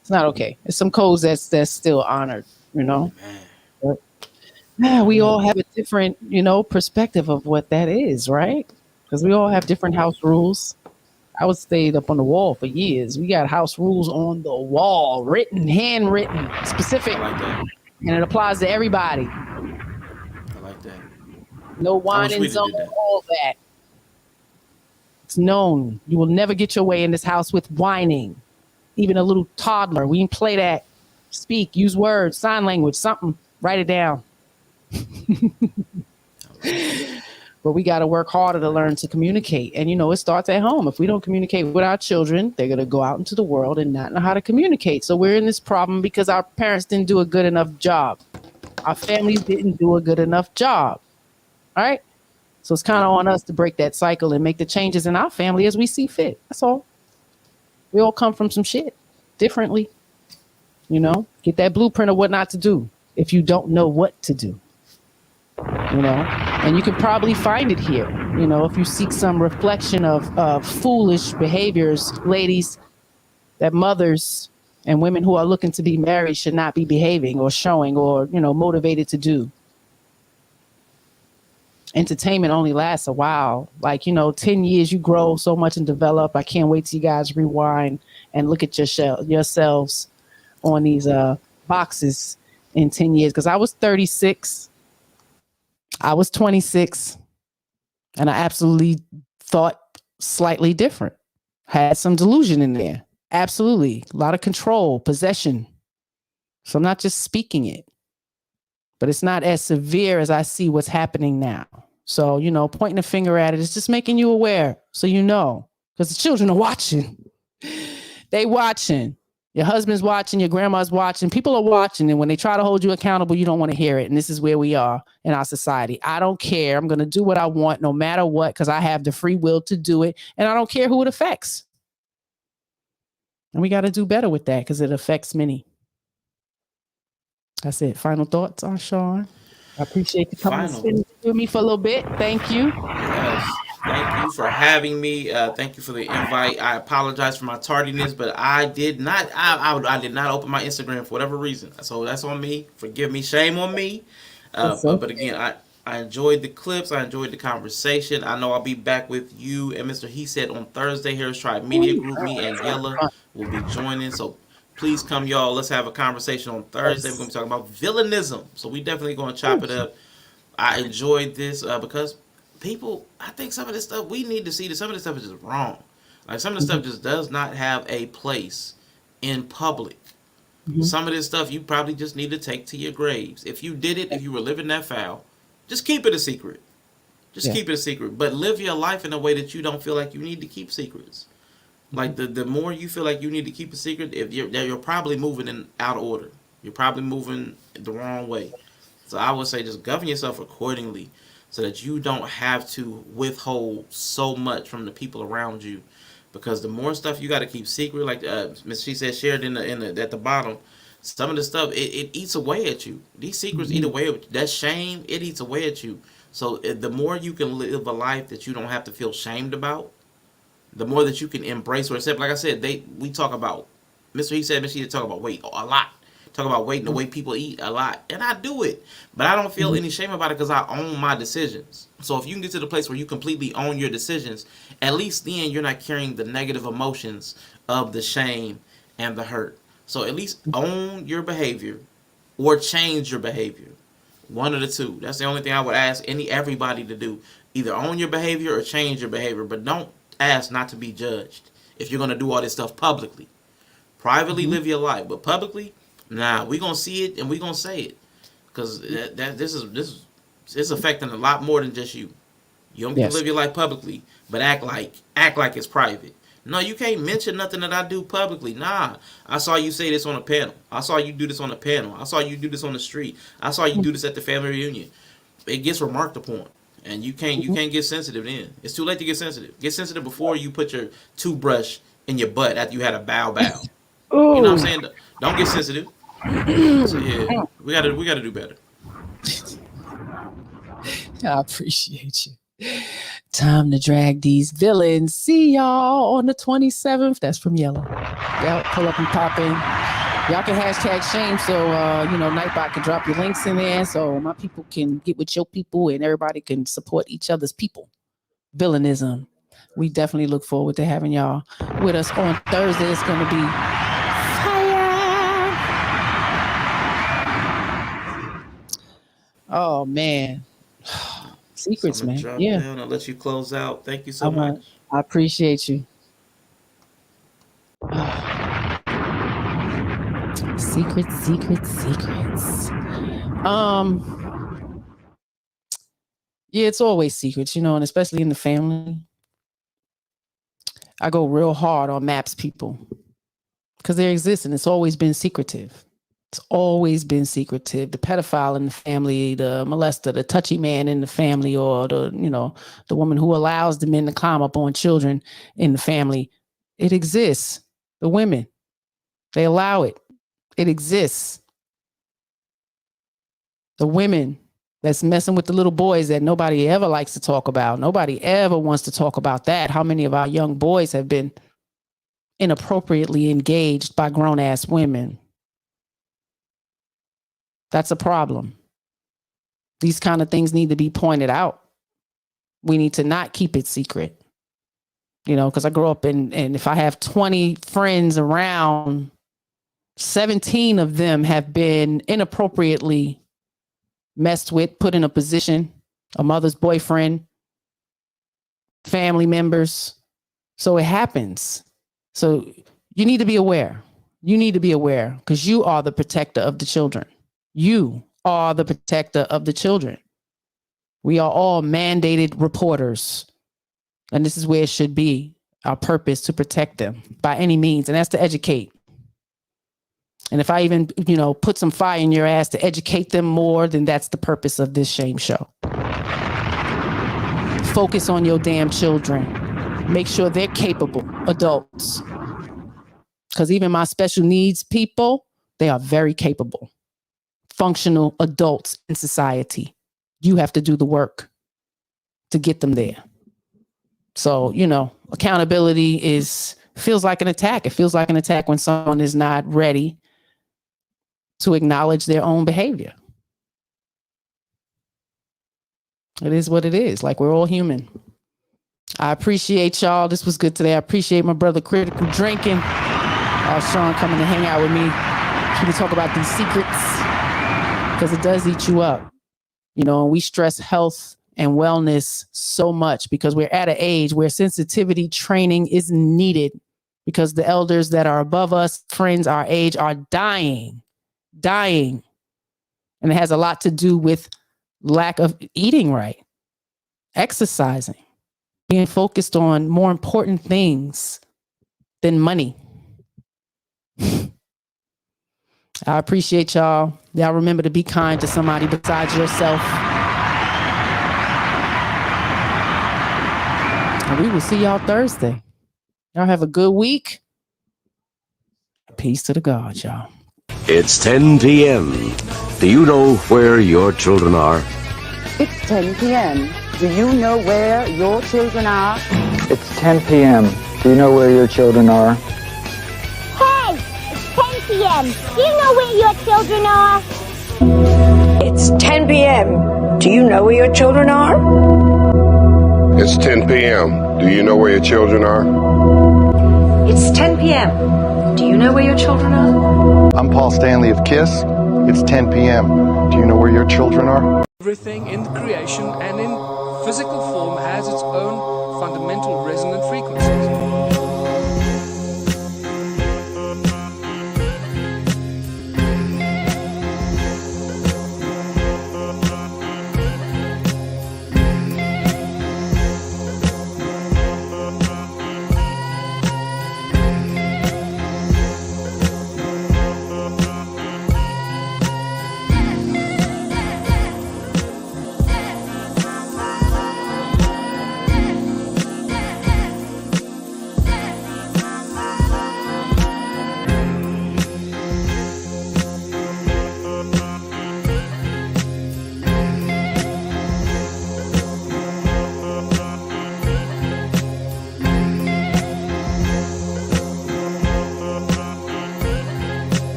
It's not okay. There's some codes that's still honored, you know. But we all have a different, perspective of what that is, right? Because we all have different house rules. I was stayed up on the wall for years. We got house rules on the wall, written, handwritten, specific, I like that. and it applies to everybody. I like that. No whining zone, all that. It's known. You will never get your way in this house with whining. Even a little toddler. We can play that. Speak, use words, sign language, something. Write it down. But we got to work harder to learn to communicate. And, it starts at home. If we don't communicate with our children, they're going to go out into the world and not know how to communicate. So we're in this problem because our parents didn't do a good enough job. Our families didn't do a good enough job. All right? So it's kind of on us to break that cycle and make the changes in our family as we see fit. That's all. We all come from some shit differently. Get that blueprint of what not to do if you don't know what to do. And you can probably find it here. If you seek some reflection of foolish behaviors, ladies, that mothers and women who are looking to be married should not be behaving or showing or, motivated to do. Entertainment only lasts a while. 10 years, you grow so much and develop. I can't wait till you guys rewind and look at yourselves on these boxes in 10 years. Because I was 36. I was 26. And I absolutely thought slightly different. Had some delusion in there. Absolutely. A lot of control, possession. So I'm not just speaking it. But it's not as severe as I see what's happening now. So, pointing a finger at it is just making you aware. So, because the children are watching. They watching. Your husband's watching. Your grandma's watching. People are watching. And when they try to hold you accountable, you don't want to hear it. And this is where we are in our society. I don't care. I'm going to do what I want no matter what, because I have the free will to do it. And I don't care who it affects. And we got to do better with that because it affects many. That's it. Final thoughts on Sean. I appreciate you coming and spending with me for a little bit. Thank you. Yes. Thank you for having me. Thank you for the invite. I apologize for my tardiness, but I did not. I did not open my Instagram for whatever reason. So that's on me. Forgive me. Shame on me. But again, I enjoyed the clips. I enjoyed the conversation. I know I'll be back with you and Mr.SheSaid on Thursday. Harris Tribe Media Group. Me and Yella will be joining. So please come, y'all. Let's have a conversation on Thursday. We're going to be talking about villainism. So we definitely going to chop it up. I enjoyed this because people, I think some of this stuff, we need to see that some of this stuff is just wrong. Like some of this stuff just does not have a place in public. Some of this stuff you probably just need to take to your graves. If you did it, if you were living that foul, just keep it a secret. Just keep it a secret. But live your life in a way that you don't feel like you need to keep secrets. Like the more you feel like you need to keep a secret, if you're probably moving in out of order. You're probably moving the wrong way. So I would say just govern yourself accordingly so that you don't have to withhold so much from the people around you. because the more stuff you got to keep secret, like Miss She said, shared in the at the bottom. Some of the stuff it eats away at you. These secrets eat away at you. That shame, it eats away at you. So the more you can live a life that you don't have to feel shamed about, the more that you can embrace or accept. Like I said, we talk about Mr. He said, Miss She talk about weight a lot. Talk about weight and the way people eat a lot, and I do it, but I don't feel any shame about it because I own my decisions. So if you can get to the place where you completely own your decisions, at least then you're not carrying the negative emotions of the shame and the hurt. So at least own your behavior or change your behavior. One of the two. That's the only thing I would ask everybody to do. Either own your behavior or change your behavior, but don't ask not to be judged if you're going to do all this stuff publicly. Privately live your life, but publicly, nah, we gonna see it and we gonna say it, because this is affecting a lot more than just you. You don't get to live your life publicly, but act like it's private. No, you can't mention nothing that I do publicly. Nah, I saw you say this on a panel. I saw you do this on a panel. I saw you do this on the street. I saw you do this at the family reunion. It gets remarked upon, and you can't get sensitive then. It's too late to get sensitive. Get sensitive before you put your toothbrush in your butt after you had a bow. Ooh. You know what I'm saying? Don't get sensitive. So yeah, we gotta do better. I appreciate you. Time to drag these villains. See y'all on the 27th. That's from Yellow. Y'all pull up and pop in. Y'all can hashtag shame, so Nightbot can drop your links in there, so my people can get with your people and everybody can support each other's people. Villainism. We definitely look forward to having y'all with us on Thursday. It's going to be oh man, secrets, man. Yeah, I'll let you close out. Thank you so much. I appreciate you. Secrets. Yeah, it's always secrets, and especially in the family. I go real hard on MAPS people because they exist and it's always been secretive. It's always been secretive. The pedophile in the family, the molester, the touchy man in the family, or the woman who allows the men to climb up on children in the family. It exists. The women, they allow it. It exists. The women that's messing with the little boys that nobody ever likes to talk about. Nobody ever wants to talk about that. How many of our young boys have been inappropriately engaged by grown-ass women? That's a problem. These kind of things need to be pointed out. We need to not keep it secret. Because I grew up and if I have 20 friends around, 17 of them have been inappropriately messed with, put in a position, a mother's boyfriend, family members. So it happens. So you need to be aware. You need to be aware because you are the protector of the children. You are the protector of the children. We are all mandated reporters. And this is where it should be, our purpose, to protect them by any means. And that's to educate. And if I even, put some fire in your ass to educate them more, then that's the purpose of this shame show. Focus on your damn children. Make sure they're capable adults. Because even my special needs people, they are very capable, functional adults in society. You have to do the work to get them there. So, accountability feels like an attack. It feels like an attack when someone is not ready to acknowledge their own behavior. It is what it is. Like, we're all human. I appreciate y'all. This was good today. I appreciate my brother Critical Drinking. Sean coming to hang out with me. We talk about these secrets because it does eat you up. And we stress health and wellness so much because we're at an age where sensitivity training is needed because the elders that are above us, friends our age, are dying. And it has a lot to do with lack of eating right, exercising, being focused on more important things than money. I appreciate y'all. Y'all remember to be kind to somebody besides yourself. And we will see y'all Thursday. Y'all have a good week. Peace to the gods, y'all. It's 10 p.m. Do you know where your children are? It's 10 p.m. Do you know where your children are? It's 10 p.m. Do you know where your children are? Hey, it's 10 p.m. Do you know where your children are? It's 10 p.m. Do you know where your children are? It's 10 p.m. Do you know where your children are? It's 10 p.m. Do you know where your children are? I'm Paul Stanley of KISS. It's 10 p.m. Do you know where your children are? Everything in creation and in physical form has its own fundamental resonant frequencies.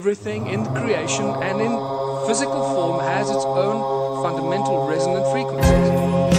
Everything in creation and in physical form has its own fundamental resonant frequencies.